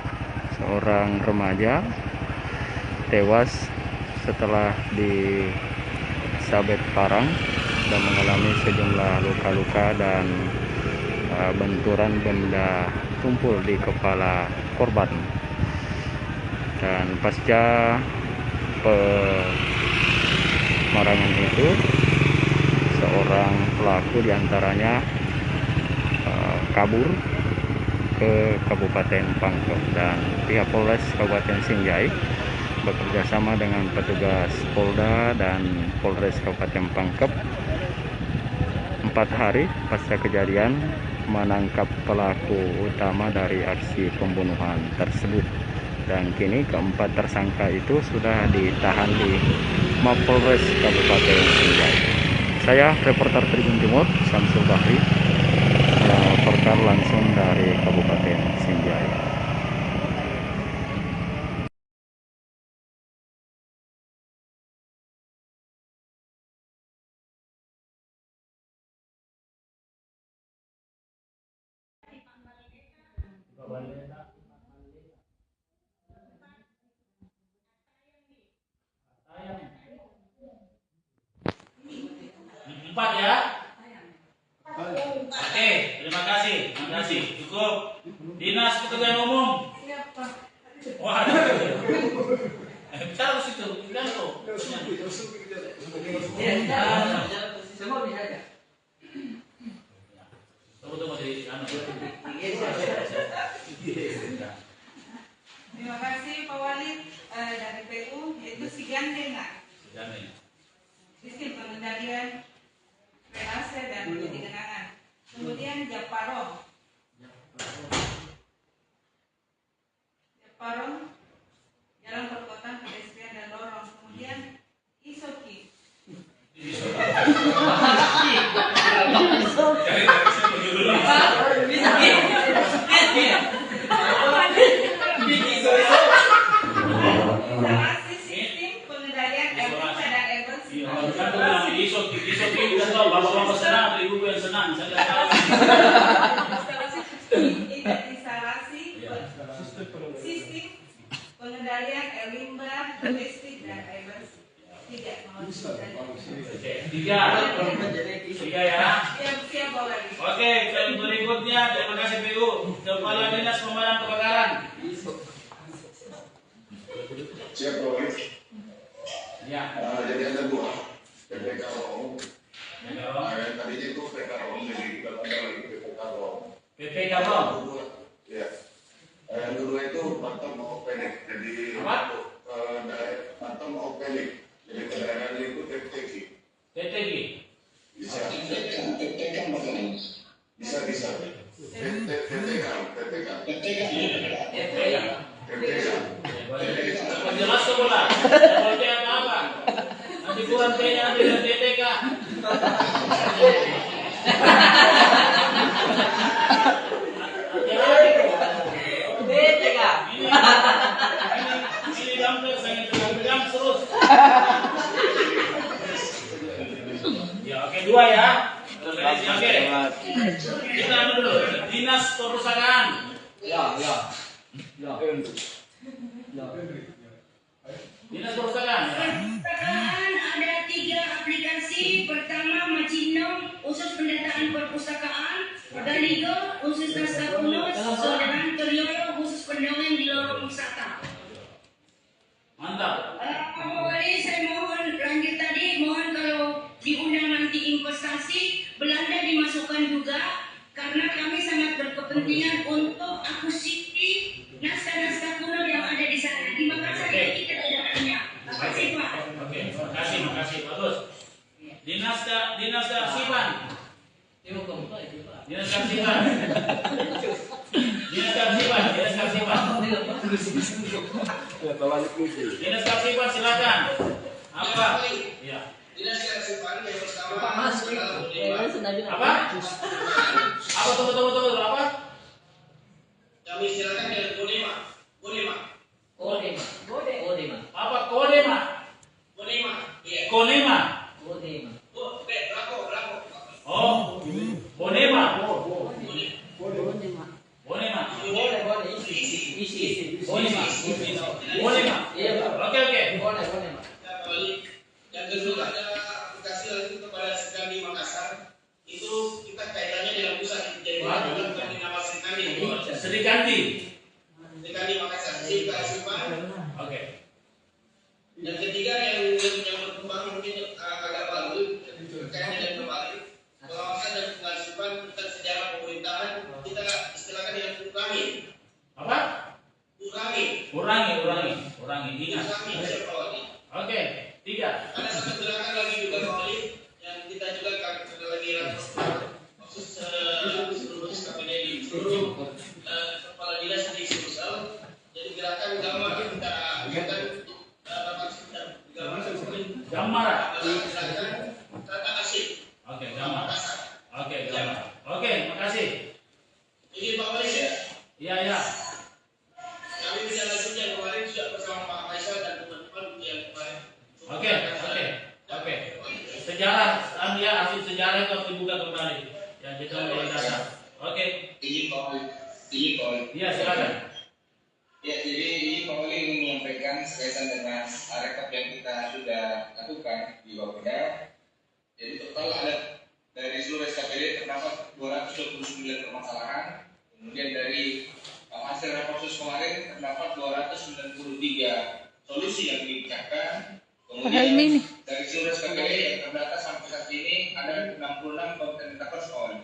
[SPEAKER 1] seorang remaja tewas setelah disabet parang dan mengalami sejumlah luka-luka dan benturan benda tumpul di kepala korban. Dan pasca pemarangan itu, seorang pelaku diantaranya kabur ke Kabupaten Pangkep, dan pihak Polres Kabupaten Sinjai bekerja sama dengan petugas Polda dan Polres Kabupaten Pangkep 4 hari pasca kejadian menangkap pelaku utama dari aksi pembunuhan tersebut. Dan kini keempat tersangka itu sudah ditahan di Mapolres Kabupaten Sinjai. Saya reporter Tribun Timur Samsul Bahri, melaporkan langsung dari Kabupaten Sinjai.
[SPEAKER 11] Empat ya. Oke, terima kasih. Cukup. Dinas Pekerjaan Umum. Oh, ada. Bicara ke situ. Bicara tuh. Semua bisa aja. Tunggu di
[SPEAKER 12] Terima kasih Pak Walid dari PU, yaitu si Gandeng. Sistem pengendalian PAC dan penyidik genangan. Kemudian Japarong, jalan perkotaan, pedestrian dan lorong. Kemudian Isoki. Sistem pengendalian air limbah, domestik dan air bersih. Tiga ya. Siap lagi. Oke, berikutnya terima kasih PU. Kepala Dinas Pemadam Kebakaran.
[SPEAKER 13] Siap Pak.
[SPEAKER 11] Ya.
[SPEAKER 13] Jadi ada 2 PPK Rong. Tadi itu PPK Rong, jadi kita tambah lagi PPK Rong.
[SPEAKER 11] PPK Rong.
[SPEAKER 13] Ya. Yang kedua itu Batam Opelik. Jadi Batam Opelik. Jadi kendaraan itu TTG. TTG. Bisa. Bisa.
[SPEAKER 11] Jelas sekolah. Apa? Nanti kurang tanya dengan TTK. Ini gambar saya pegang terus. Ya, oke 2 ya. Oke. Kita dulu. Dinas Perpustakaan. Ya. Dinas Perpustakaan.
[SPEAKER 14] Perpustakaan ada 3 aplikasi. Pertama Macinom, khusus pendataan perpustakaan. Galigo, khusus naskah kuno. Dan Toriolo, khusus pendongeng di lorong wisata.
[SPEAKER 11] Mantap.
[SPEAKER 14] Awalnya saya mohon lanjut tadi, mohon kalau diundang nanti investasi, Belanda dimasukkan juga, karena kami sangat berkepentingan untuk akuisisi naskah-naskah kuno yang ada di sana. Di Makassar kita tidak punya.
[SPEAKER 12] Dinas Kearsipan. Dinas Kearsipan, Dinas Kearsipan. Dinas Kearsipan silakan. Apa? Iya.
[SPEAKER 15] Dinas Kearsipan yang pertama.
[SPEAKER 12] Apa? Apa tunggu apa?
[SPEAKER 15] Kami silakan dengan Kodema.
[SPEAKER 12] Apa Kodema?
[SPEAKER 15] Iya.
[SPEAKER 12] Konema.
[SPEAKER 15] Bravo.
[SPEAKER 12] Oh, Bonema. Bonema. Oke.
[SPEAKER 15] Yang kedua ada aplikasi lagi kepada Sekani Makassar. Itu kita kaitannya dengan pusat. Jadi bukan nama Sekani. Sekani Makassar. Kearsipan.
[SPEAKER 12] Oke.
[SPEAKER 15] Yang ketiga yang berkembang mungkin agak baru terkait dengan kemarin pengawasan dan pengasuhan tentang sejarah pemerintahan kita istilahkan dengan kurangi.
[SPEAKER 12] Apa? Kurangi. Ingat. Oke. 3.
[SPEAKER 15] Ada satu gerakan lagi juga Pak Wali yang kita juga ada lagi khusus KPD di seluruh kepala dinas di Sulsel. Jadi gerakan gambar kita akan
[SPEAKER 12] gambar.
[SPEAKER 15] Tata asik.
[SPEAKER 12] Oke, gambar. Oke, makasih.
[SPEAKER 15] Ini Pak Wali ya.
[SPEAKER 12] Iya.
[SPEAKER 15] Kami bisa lanjutnya kemarin sudah bersama Pak Faisal dan teman-teman yang kemarin.
[SPEAKER 12] Oke. Sejarah, arsip sejarah itu harus dibuka kembali. Yang kita mulai dasar. Oke.
[SPEAKER 15] Izin Pak Wali.
[SPEAKER 12] Iya, silakan.
[SPEAKER 15] Ya, jadi ini Pak Wali ingin menyampaikan sekaitan dengan rekap yang kita sudah lakukan di Bapeda. Jadi total ada dari seluruh SKPD terdapat 229 permasalahan. Kemudian dari hasil reportus kemarin terdapat 293 solusi yang dibicarakan. Kemudian dari seluruh SKPD yang terdata sampai saat ini ada 66 konten metaverse Pak Wali.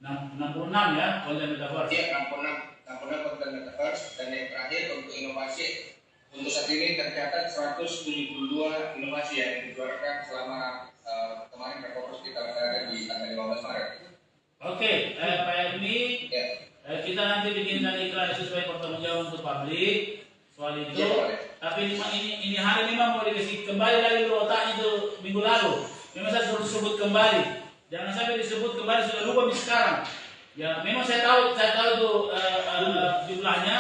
[SPEAKER 12] 66 ya, konten metaverse.
[SPEAKER 15] Iya, 66 konten metaverse. Dan yang terakhir untuk inovasi, untuk saat ini tercatat 172 inovasi yang dikeluarkan selama kemarin reportus kita laksanakan di tanggal 15 Maret.
[SPEAKER 12] Oke, Pak Ermi, kita nanti bikinkan iklan sesuai pertanggungjawab untuk publik soal itu. Tapi ini hari memang mau dikasih kembali lagi ke otaknya itu minggu lalu. Memang saya suruh sebut kembali. Jangan sampai disebut kembali sudah lupa sekarang. Ya, memang saya tahu itu jumlahnya.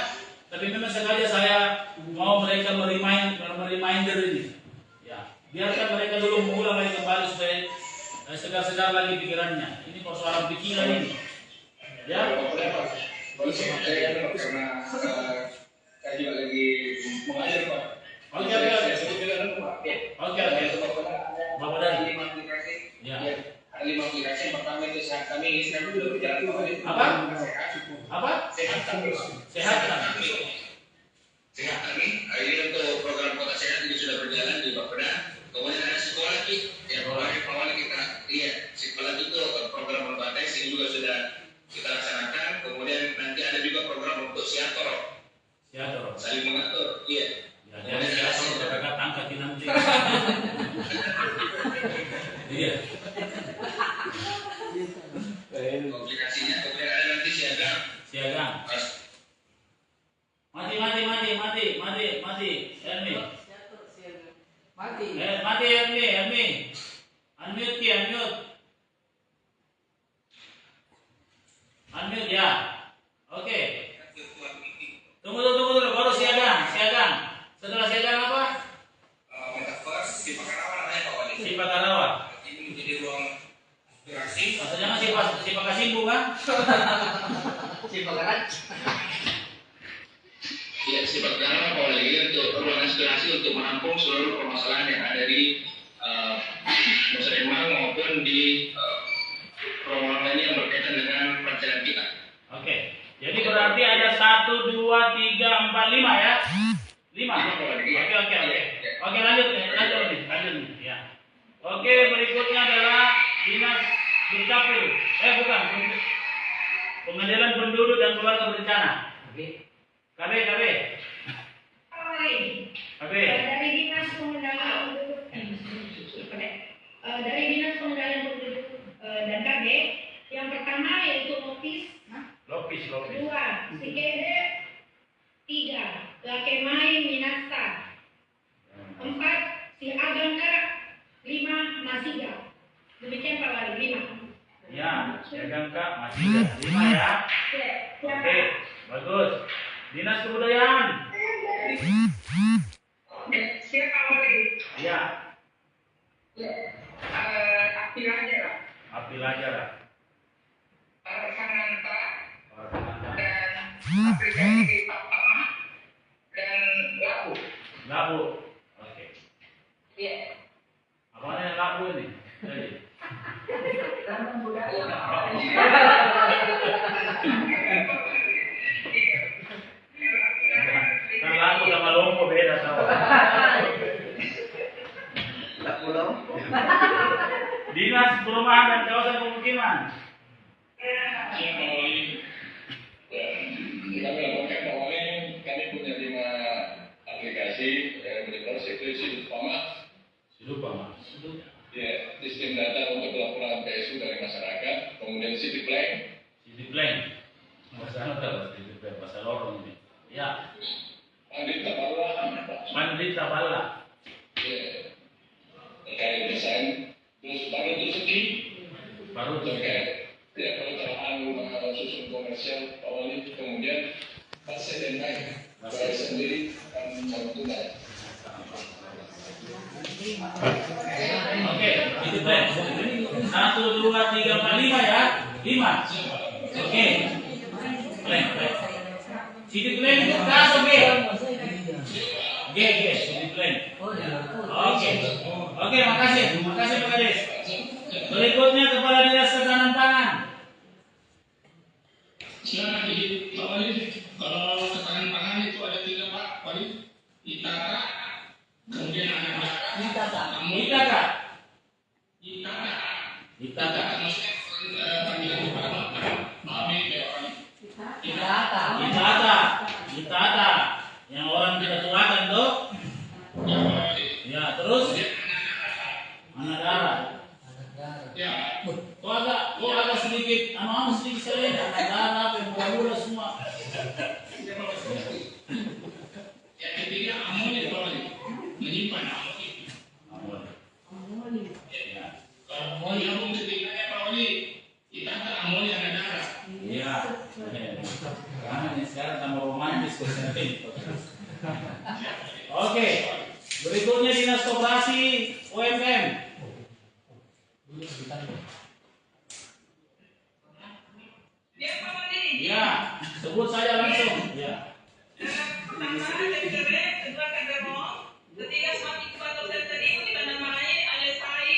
[SPEAKER 12] Tapi memang sengaja saya mau mereka reminder ini. Ya, biarkan mereka dulu mengulang lagi kembali supaya segar-segar lagi pikirannya. Ini persoalan pikiran ini. Ya.
[SPEAKER 15] Karena saya juga lagi mengajar Pak.
[SPEAKER 12] Oke. Bapak dari
[SPEAKER 15] 5 aplikasi.
[SPEAKER 12] Ya.
[SPEAKER 15] Ada 5 aplikasi. Yang pertama itu sehat kami. Ini sekarang sudah berjalan Pak Wali.
[SPEAKER 12] Apa?
[SPEAKER 15] Sehat kami. Ini untuk program kota sehat ini sudah berjalan di Bapeda. Kemudian ada sekolah lagi. Ya Pak Wali kita sekolah itu program berbagai ini juga sudah kita laksanakan. Kemudian nanti ada juga program untuk siator. Saling mengatur. Iya.
[SPEAKER 12] Ya, jadi siator terdekat angkatin nanti. Iya.
[SPEAKER 15] Aplikasinya kemudian ada nanti siagang.
[SPEAKER 12] Mati, Ermi.
[SPEAKER 16] Mati.
[SPEAKER 12] Mati Ermi. Unmute ya. Oke. Tunggu dulu, baru siagang. Setelah siagang apa?
[SPEAKER 15] Metaverse di Pakarawan namanya Pak Wali.
[SPEAKER 12] Si Pakarawan.
[SPEAKER 15] Ini menjadi ruang interaksi.
[SPEAKER 12] Atau jangan si Pakasimbu kan?
[SPEAKER 16] Si Pakaran.
[SPEAKER 15] Iya, si Pakarawan Pak Wali untuk ruang inspirasi untuk menampung seluruh permasalahan yang ada di Nusa Dempsey maupun di program lainnya yang berkaitan dengan perencanaan kita.
[SPEAKER 12] Oke. Jadi berarti ada 1, 2, 3, 4, 5 ya? 5. Oke, lanjut nih. Ya. Oke, berikutnya adalah Dinas Dukcapil. Bukan. Pengadilan Penduduk dan Keluarga Berencana. KB.
[SPEAKER 14] Dari Dinas Pengendalian Penduduk dan KB, yang pertama yaitu Pak Wali, 5.
[SPEAKER 12] Ya, pegang Kak, masih 5 ya. Oke, bagus. Dinas Kebudayaan.
[SPEAKER 14] Siap Pak Wali.
[SPEAKER 12] Ya.
[SPEAKER 14] Api Lajara.
[SPEAKER 12] Api Lajara.
[SPEAKER 14] Sananta. Dan aplikasi Papa dan Labu.
[SPEAKER 12] Labu. Oke.
[SPEAKER 14] Iya.
[SPEAKER 12] Apaan yang labu ini? Jadi.
[SPEAKER 14] Taman budaya.
[SPEAKER 12] Kan labu sama lompo beda tau.
[SPEAKER 10] Labu lompo.
[SPEAKER 12] Dinas Perumahan dan Kawasan Pemukiman.
[SPEAKER 15] Kami laporkan bahwa kami punya 5 aplikasi yang benar itu Sidupama. Ya, sistem data untuk pelaporan PSU dari masyarakat, kemudian City Plan.
[SPEAKER 12] Bahasa lorong ini. Ya.
[SPEAKER 15] Pandit
[SPEAKER 12] Tabala.
[SPEAKER 15] Ya. Terkait desain, terus baru terkait ya perencanaan rumah susun komersial awalnya, kemudian fase dan naik saya sendiri akan menentukan.
[SPEAKER 12] Oke, itu plan. 1, 2, 3, 4, 5 ya. 5. Oke. Plan. City plan itu kas oke. G, city plan. Oke, makasih Pak Kades. Berikutnya Kepala Dinas Ketahanan Pangan.
[SPEAKER 15] Silakan Pak Wali. Kalau ketahanan pangan itu ada 3 Pak Wali. Itaka, kemudian ada Itaka. Maksudnya panggilan
[SPEAKER 12] Itata. Yang orang kita tuakan tuh. Ya, terus Anadara.
[SPEAKER 15] Ya.
[SPEAKER 12] Kok agak sedikit, sedikit sekali. Anadara, Pembuala semua.
[SPEAKER 15] Yang ketiga amonia Pak Wali. Menyimpan amonia. Ya. Kalau yang ketiganya Pak Wali, Itaka amonia Anadara.
[SPEAKER 12] Iya. Karena ini sekarang tambah romantis kesini. Oke. Berikutnya Dinas Koperasi UMKM. Ya, sebut saja langsung. Ya.
[SPEAKER 14] Pertama, kedua Kaderong, ketiga Semakin Kubato Center itu ditanamai Alesai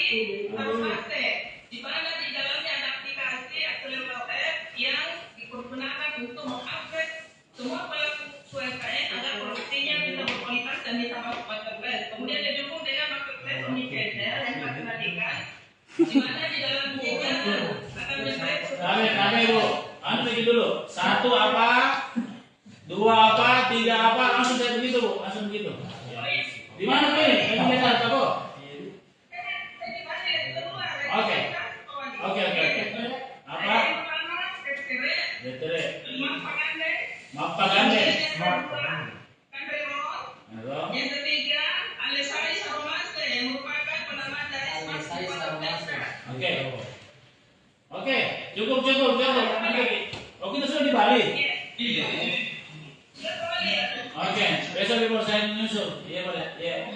[SPEAKER 14] Tarumaste, di mana di dalamnya ada aplikasi akselerator yang dipergunakan untuk mengupgrade semua pelaku UMKM agar produksinya bisa berkualitas dan bisa masuk marketplace. Kemudian didukung dengan marketplace omnichannel yang kami tadikan, di mana di dalamnya akan menjadi
[SPEAKER 12] Kami Bu, begitu dulu. 1 apa? 2 apa? 3 apa? Langsung saya begitu Bu, langsung begitu. Di mana ini? Ini kita tahu. Oke. Apa? Betere. Mapagande.
[SPEAKER 14] Yang ketiga, Alesai Sarumaste yang merupakan penamaan dari Semakin Kubato Center.
[SPEAKER 12] Oke, cukup. Oh, kita sudah di Bali.
[SPEAKER 14] Iya.
[SPEAKER 12] Oke, besok libur saya menyusul. Iya, boleh. Iya.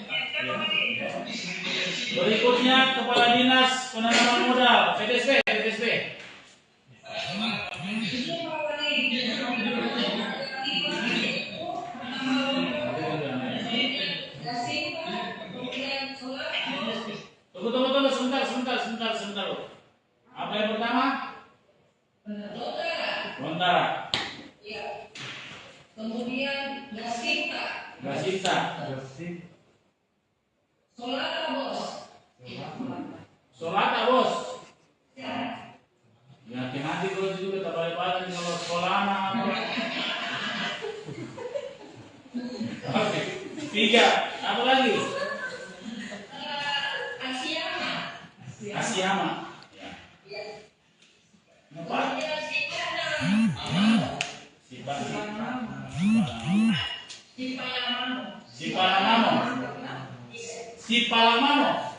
[SPEAKER 12] Berikutnya Kepala Dinas Penanaman Modal, PTSP. Tunggu, sebentar. Apa yang pertama? Lontara.
[SPEAKER 14] Iya. Kemudian Gasita.
[SPEAKER 12] Solata bos. Ya, hati kalau juga tak balik kalau Solana. Oke. 3. Apa lagi? Asiama. Ya. 4. Sipalamamo.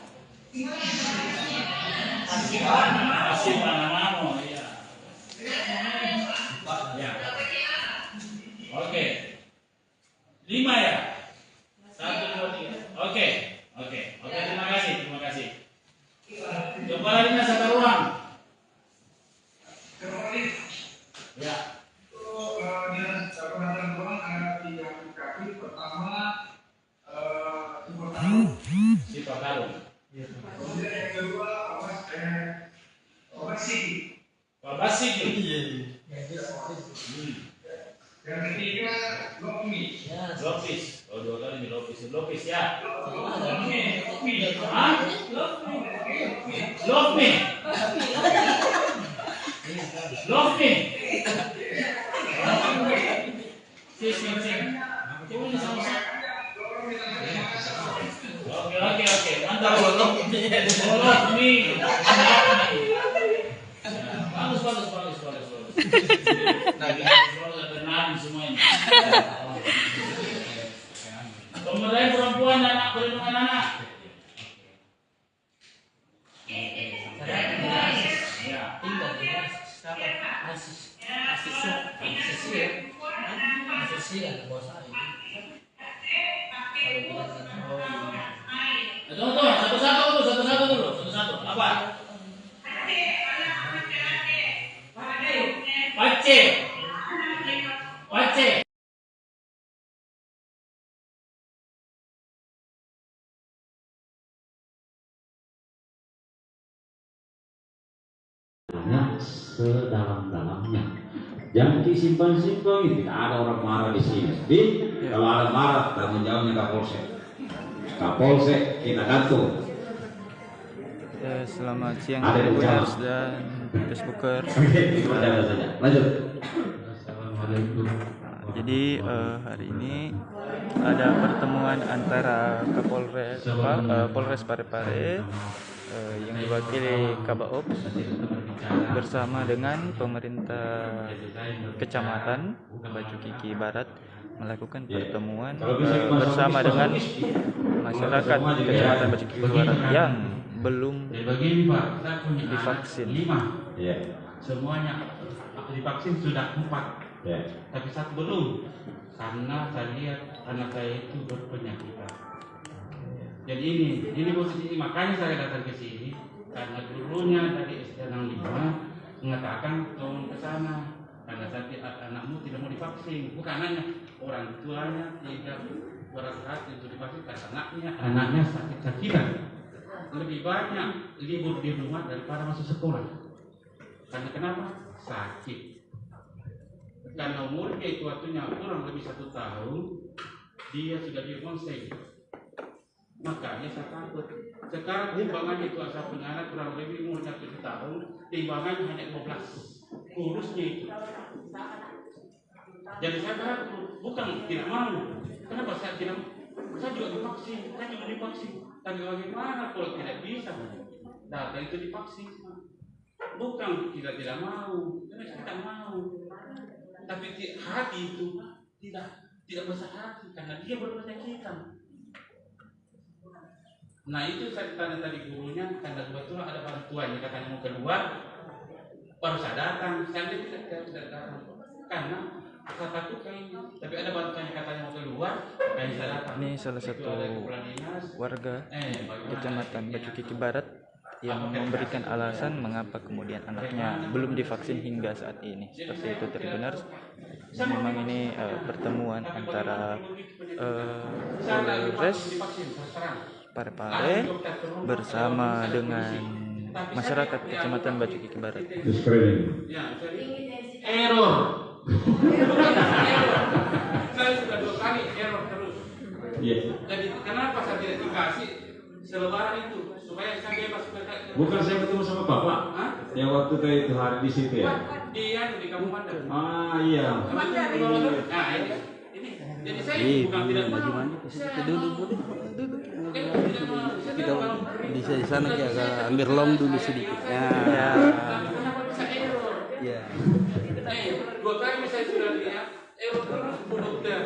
[SPEAKER 12] Simpan namamu, ya. Ya. Oke. 5 ya. 1, 2, 3. Oke. Terima kasih. Kepala dinas tata ruang. Ya.
[SPEAKER 9] Dinas tata ruang ada 3 aplikasi. Pertama
[SPEAKER 12] Sifat kalung.
[SPEAKER 9] Kemudian yang kedua Obasiki. Yang ketiga Lokmi.
[SPEAKER 12] Lopis. Oh, 2 kali di Lopis ya. Lokmi. Oke. Mantap. Lokmi. Bagus. Nah, semuanya. Pemberdayaan perempuan dan perlindungan anak. Satu-satu dulu. Apa? Pace.
[SPEAKER 11] Sedalam-dalamnya. Jangan disimpan-simpan, tidak ada orang marah di sini. Kalau ada marah, tanggung jawabnya Kapolsek kita gantung.
[SPEAKER 1] Selamat siang Tribuners dan Facebookers.
[SPEAKER 11] Lanjut.
[SPEAKER 1] Jadi hari ini ada pertemuan antara Polres Parepare yang diwakili Kabaops bersama dengan pemerintah Kecamatan Baju Kiki Barat melakukan pertemuan bersama dengan masyarakat Kecamatan Baju Kiki Barat yang belum divaksin.
[SPEAKER 11] Semuanya divaksin sudah 4, tapi 1 belum, karena saya lihat anak saya itu berpenyakitan. Jadi ini posisi, makanya saya datang ke sini karena gurunya dari SD 65 mengatakan tolong ke sana karena anakmu tidak mau divaksin. Bukan hanya orang tuanya tidak berhati untuk divaksin karena anaknya sakit-sakitan. Lebih banyak libur di rumah daripada masuk sekolah. Karena kenapa? Sakit. Karena umurnya itu waktunya kurang lebih 1 tahun, dia sudah dikonsen. Makanya saya takut. Sekarang timbangannya itu asal punya anak kurang lebih umurnya 7 tahun, timbangannya hanya 12. Kurusnya itu. Jadi saya takut, bukan tidak mau. Kenapa saya tidak mau? Saya juga divaksin, tapi bagaimana kalau tidak bisa? Data itu divaksin. Bukan tidak mau, karena kita mau. Tapi hati itu tidak besar hati karena dia berpenyakitan. Nah itu saya tanya tadi gurunya, karena kebetulan ada bantuannya katanya mau keluar, baru saya datang. Saya tidak datang karena saya takutkan, tapi ada bantuannya katanya mau keluar, kayak saya datang.
[SPEAKER 1] Ini salah satu warga Kecamatan Baju Kiki Barat yang memberikan alasan mengapa kemudian anaknya belum divaksin hingga saat ini. Seperti itu Tribuners. Memang ini pertemuan antara Polres Parepare bersama dengan masyarakat Kecamatan Baju Kiki Barat.
[SPEAKER 11] Error. Saya sudah 2 kali error terus. Jadi kenapa saya tidak dikasih selebaran itu supaya saya bebas berkata.
[SPEAKER 17] Bukan saya ketemu sama Bapak. Yang waktu itu hari di situ ya.
[SPEAKER 11] Di kamu Mandar.
[SPEAKER 17] Iya.
[SPEAKER 11] Nah ini. Jadi saya bukan tidak mau.
[SPEAKER 10] Kita bisa di sana kita ambil long dulu sedikit.
[SPEAKER 11] Kenapa bisa error?
[SPEAKER 10] Ya.
[SPEAKER 11] 2 kali saya sudah lihat error terus dokter.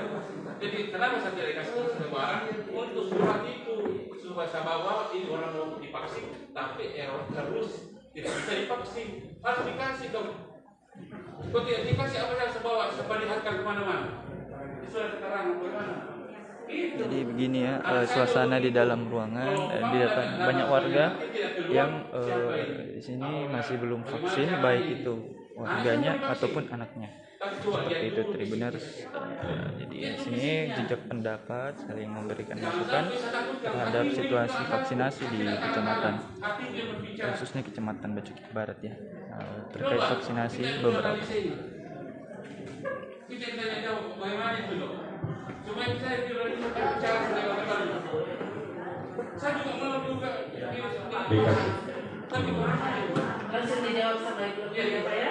[SPEAKER 11] Jadi kenapa saya tidak kasih selebaran untuk surat itu supaya saya bawa ini orang mau divaksin tapi error terus Tidak bisa divaksin, harus dikasih dong. Kalau tidak dikasih apa yang sebawa, seperlihatkan kemana-mana. Itu sudah keterangan bagaimana.
[SPEAKER 18] Jadi begini ya, suasana di dalam ruangan, di depan banyak warga yang di sini masih belum vaksin, baik itu warganya ataupun anaknya. Seperti itu Tribuners. Jadi di sini jejak pendapat saling memberikan masukan terhadap situasi vaksinasi di kecamatan, khususnya kecamatan Bacukik Barat ya, terkait vaksinasi beberapa.
[SPEAKER 19] Langsung dijawab sama Ibu ya Pak ya.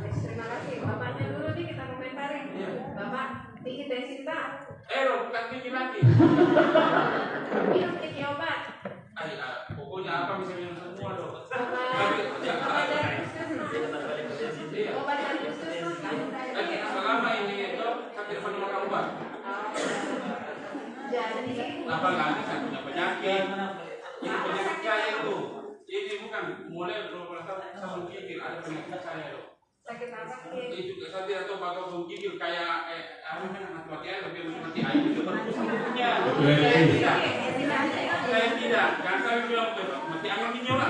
[SPEAKER 5] Terima kasih. Bapaknya dulu nih kita komentarin. Bapak tinggi Desinta.
[SPEAKER 11] Bukan tinggi lagi.
[SPEAKER 5] Minum tinggi obat.
[SPEAKER 11] Pokoknya apa bisa minum semua dong.
[SPEAKER 5] Obat dan khusus
[SPEAKER 11] selama ini itu saya tidak pernah makan obat.
[SPEAKER 5] Jadi
[SPEAKER 11] apa lagi saya punya penyakit. Ini penyakit saya itu. Ini bukan mulai 12 tahun saya menggigil ada penyakit saya loh.
[SPEAKER 5] Sakit apa sih?
[SPEAKER 11] Ini juga saya tidak tahu bakal menggigil kayak apa kan mati air lebih mati air itu berpunya. Saya tidak. Kan saya bilang mati air minyak lah.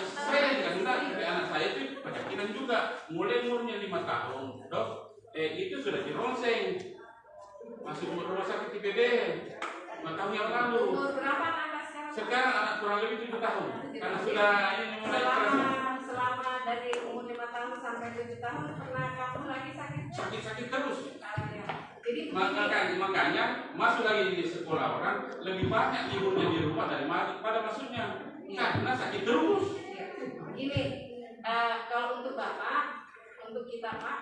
[SPEAKER 11] Saya juga tidak, tapi anak saya itu penyakitan juga. Mulai umurnya 5 tahun, dok. Itu sudah dironseng. Masuk rumah sakit IPB 5 tahun yang lalu.
[SPEAKER 5] Umur berapa anak sekarang?
[SPEAKER 11] Sekarang anak kurang lebih 7 tahun. Karena sudah ini mulai
[SPEAKER 5] selama dari umur 5 tahun sampai 7 tahun pernah kamu lagi sakit?
[SPEAKER 11] Sakit terus.
[SPEAKER 5] Jadi
[SPEAKER 11] makanya masuk lagi di sekolah orang lebih banyak liburnya di rumah daripada masuknya. Karena sakit terus.
[SPEAKER 5] Ini kalau untuk Bapak, untuk kita Pak,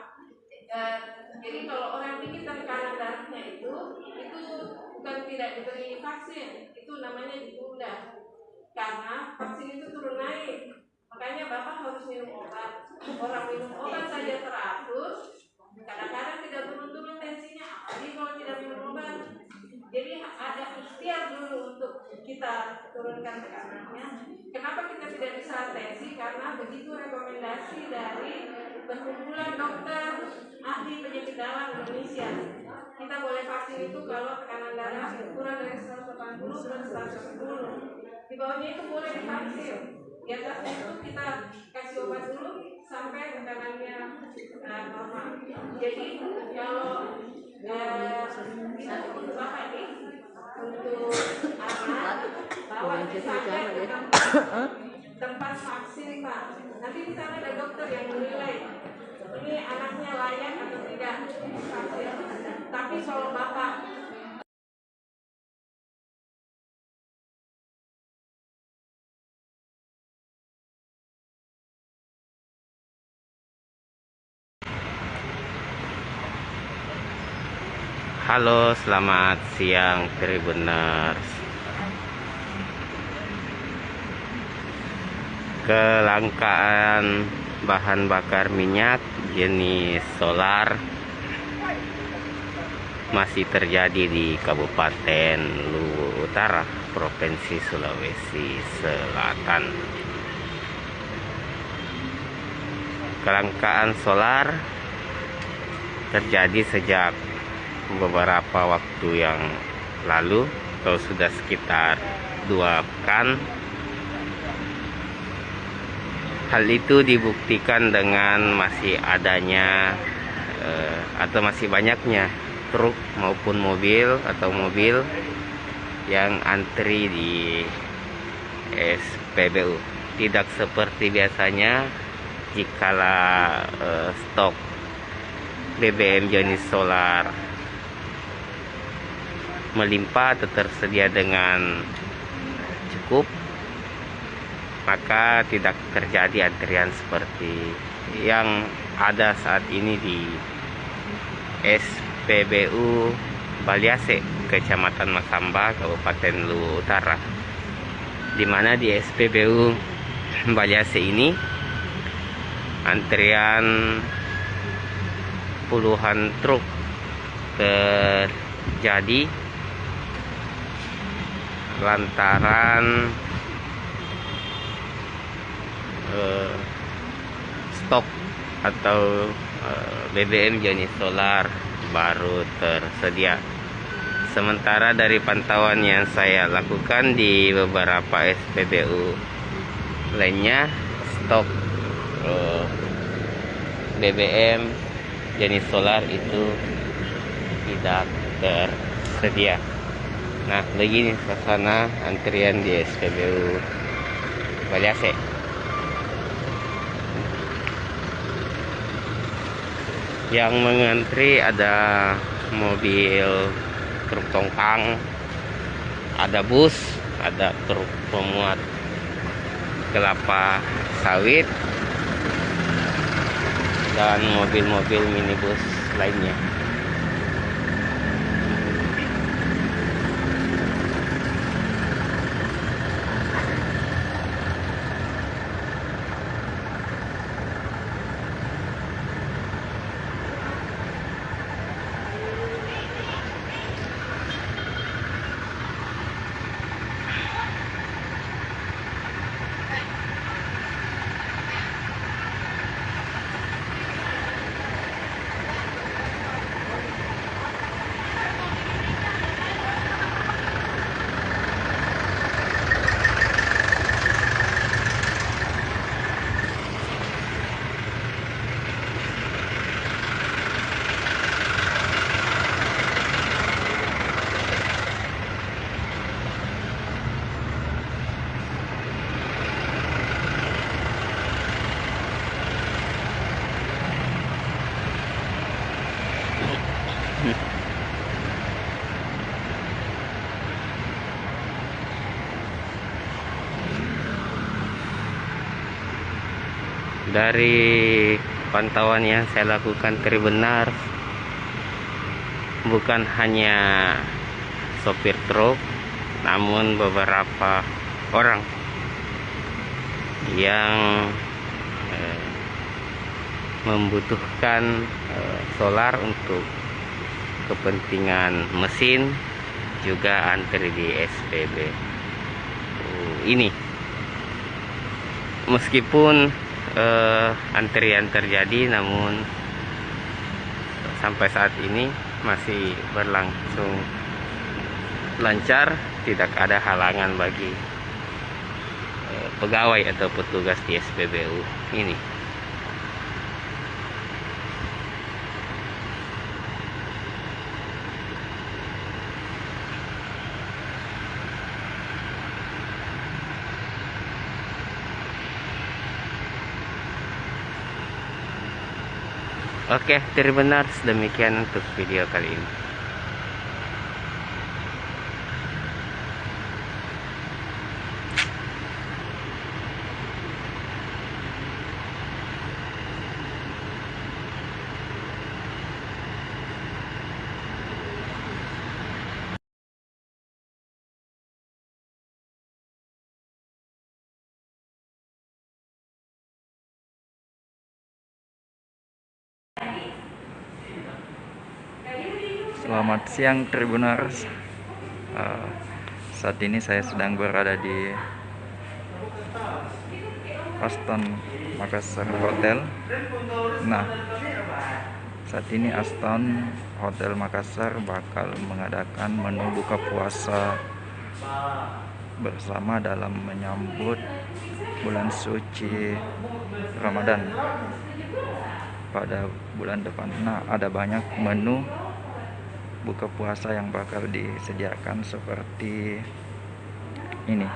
[SPEAKER 5] jadi kalau orang tinggi tekanan darahnya itu bukan tidak diberi vaksin, itu namanya ditunda. Karena vaksin itu turun naik. Makanya Bapak harus minum obat. Orang minum obat saja teratur, kadang-kadang tidak turun-turun tensinya, apalagi kalau tidak minum obat. Jadi ada ikhtiar dulu untuk kita turunkan tekanannya. Kenapa kita tidak bisa tensi? Karena begitu rekomendasi dari perkumpulan dokter ahli penyakit dalam Indonesia. Kita boleh vaksin itu kalau tekanan darah kurang dari 180 dan 110. Di bawahnya itu boleh divaksin. Di atasnya itu kita kasih obat dulu sampai tekanannya normal. Jadi kalau kita untuk Bapak ini untuk anak bawa misalnya ke tempat vaksin Pak. Nanti di sana ada dokter yang menilai ini anaknya layak atau tidak vaksin. Tapi kalau Bapak
[SPEAKER 20] Halo, selamat siang Tribuners. Kelangkaan bahan bakar minyak jenis solar masih terjadi di Kabupaten Luwu Utara, Provinsi Sulawesi Selatan. Kelangkaan solar terjadi sejak beberapa waktu yang lalu, atau sudah sekitar 2 pekan. Hal itu dibuktikan dengan masih adanya atau masih banyaknya truk maupun mobil yang antri di SPBU. Tidak seperti biasanya jikala stok BBM jenis solar melimpah atau tersedia dengan cukup, maka tidak terjadi antrian seperti yang ada saat ini di SPBU Baliase, Kecamatan Masamba, Kabupaten Luwu Utara, di mana di SPBU Baliase ini antrian puluhan truk terjadi lantaran stok atau BBM jenis solar baru tersedia. Sementara dari pantauan yang saya lakukan di beberapa SPBU lainnya, stok BBM jenis solar itu tidak tersedia. Nah, begini suasana antrian di SPBU Baliase. Yang mengantri ada mobil truk tongkang, ada bus, ada truk pemuat kelapa sawit, dan mobil-mobil minibus lainnya. Dari pantauan yang saya lakukan benar, bukan hanya sopir truk, namun beberapa orang yang membutuhkan solar untuk kepentingan mesin juga antri di SPB ini. Meskipun antrian terjadi, namun sampai saat ini masih berlangsung lancar, tidak ada halangan bagi pegawai atau petugas di SPBU ini. Oke, benar, demikian untuk video kali ini.
[SPEAKER 18] Selamat siang Tribuners. Saat ini saya sedang berada di Aston Makassar Hotel. Nah, saat ini Aston Hotel Makassar bakal mengadakan menu buka puasa bersama dalam menyambut bulan suci Ramadan pada bulan depan. Nah, ada banyak menu buka puasa yang bakal disediakan seperti ini.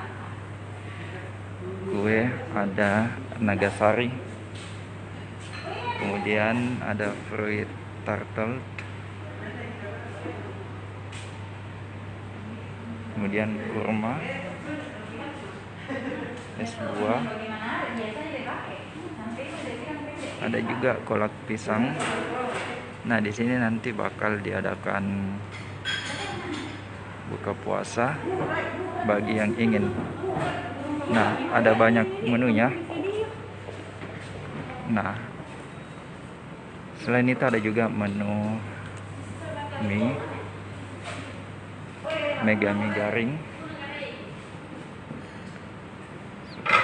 [SPEAKER 18] Kue ada nagasari, kemudian ada fruit turtle, kemudian kurma, es buah, ada juga kolak pisang. Nah, di sini nanti bakal diadakan buka puasa bagi yang ingin. Nah, ada banyak menunya. Nah, selain itu ada juga menu mie, mega mie garing,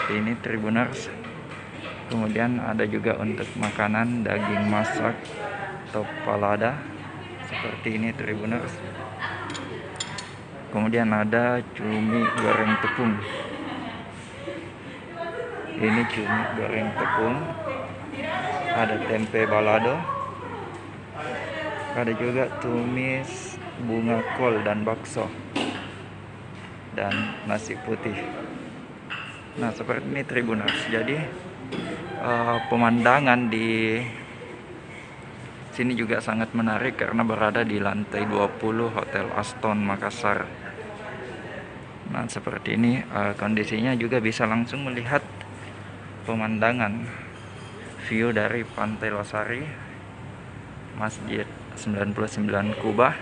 [SPEAKER 18] seperti ini Tribuners. Kemudian ada juga untuk makanan daging masak atau palada seperti ini Tribuners. Kemudian ada cumi goreng tepung. Ini cumi goreng tepung. Ada tempe balado. Ada juga tumis bunga kol dan bakso. Dan nasi putih. Nah, seperti ini Tribuners. Jadi pemandangan di sini juga sangat menarik karena berada di lantai 20 Hotel Aston Makassar. Nah, seperti ini kondisinya, juga bisa langsung melihat pemandangan view dari Pantai Losari, Masjid 99 Kubah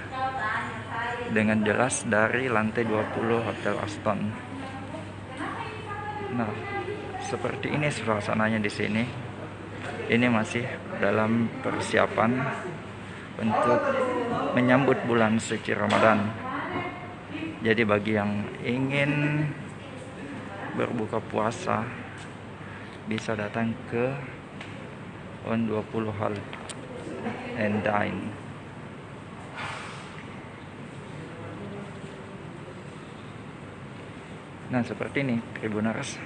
[SPEAKER 18] dengan jelas dari lantai 20 Hotel Aston. Nah, seperti ini suasananya di sini. Ini masih dalam persiapan untuk menyambut bulan suci Ramadan. Jadi bagi yang ingin berbuka puasa bisa datang ke On 20 Hall and Dine. Nah, seperti ini Tribuners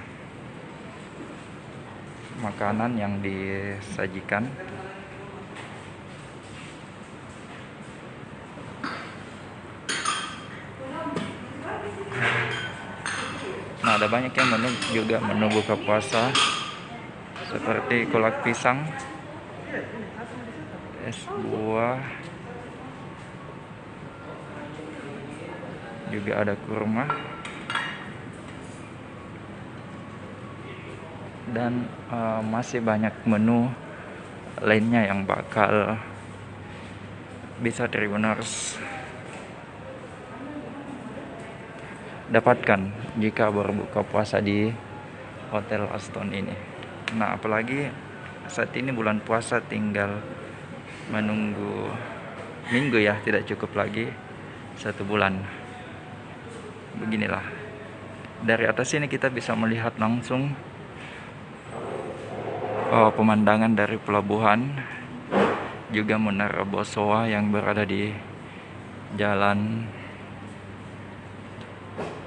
[SPEAKER 18] makanan yang disajikan. Nah, ada banyak yang menu, juga menu buka puasa seperti kolak pisang, es buah, juga ada kurma, dan masih banyak menu lainnya yang bakal bisa Tribuners dapatkan jika berbuka puasa di Hotel Aston ini. Nah, apalagi saat ini bulan puasa tinggal menunggu minggu ya, tidak cukup lagi 1 bulan. Beginilah, dari atas ini kita bisa melihat langsung pemandangan dari pelabuhan, juga Menara Bosowa yang berada di Jalan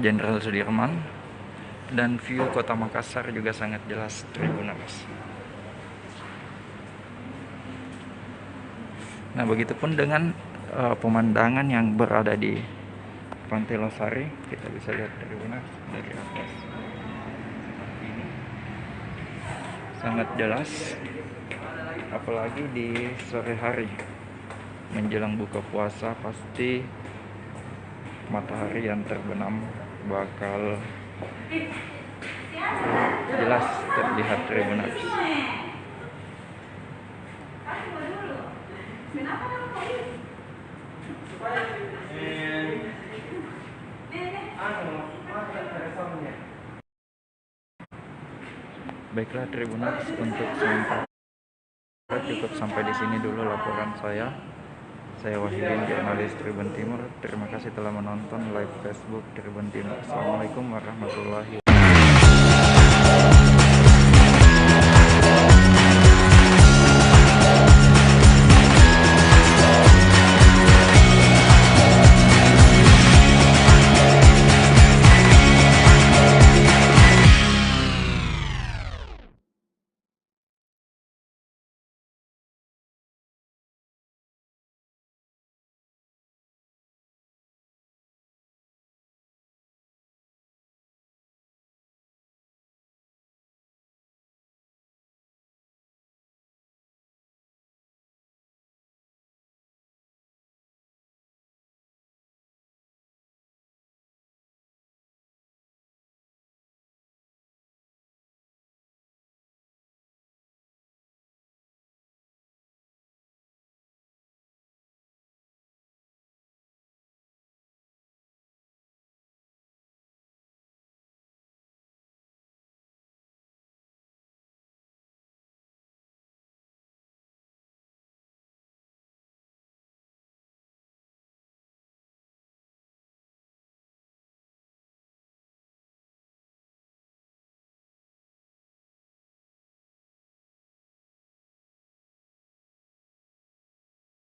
[SPEAKER 18] Jenderal Sudirman, dan view Kota Makassar juga sangat jelas Tribuners. Nah, begitupun dengan pemandangan yang berada di Pantai Losari. Kita bisa lihat Tribuners dari atas. Ini sangat jelas, apalagi di sore hari menjelang buka puasa, pasti matahari yang terbenam bakal jelas terlihat Tribuners. Baiklah Tribuners, untuk sementara cukup sampai di sini dulu laporan saya. Saya Wahidin, jurnalis Tribun Timur. Terima kasih telah menonton live Facebook Tribun Timur. Assalamualaikum warahmatullahi wabarakatuh.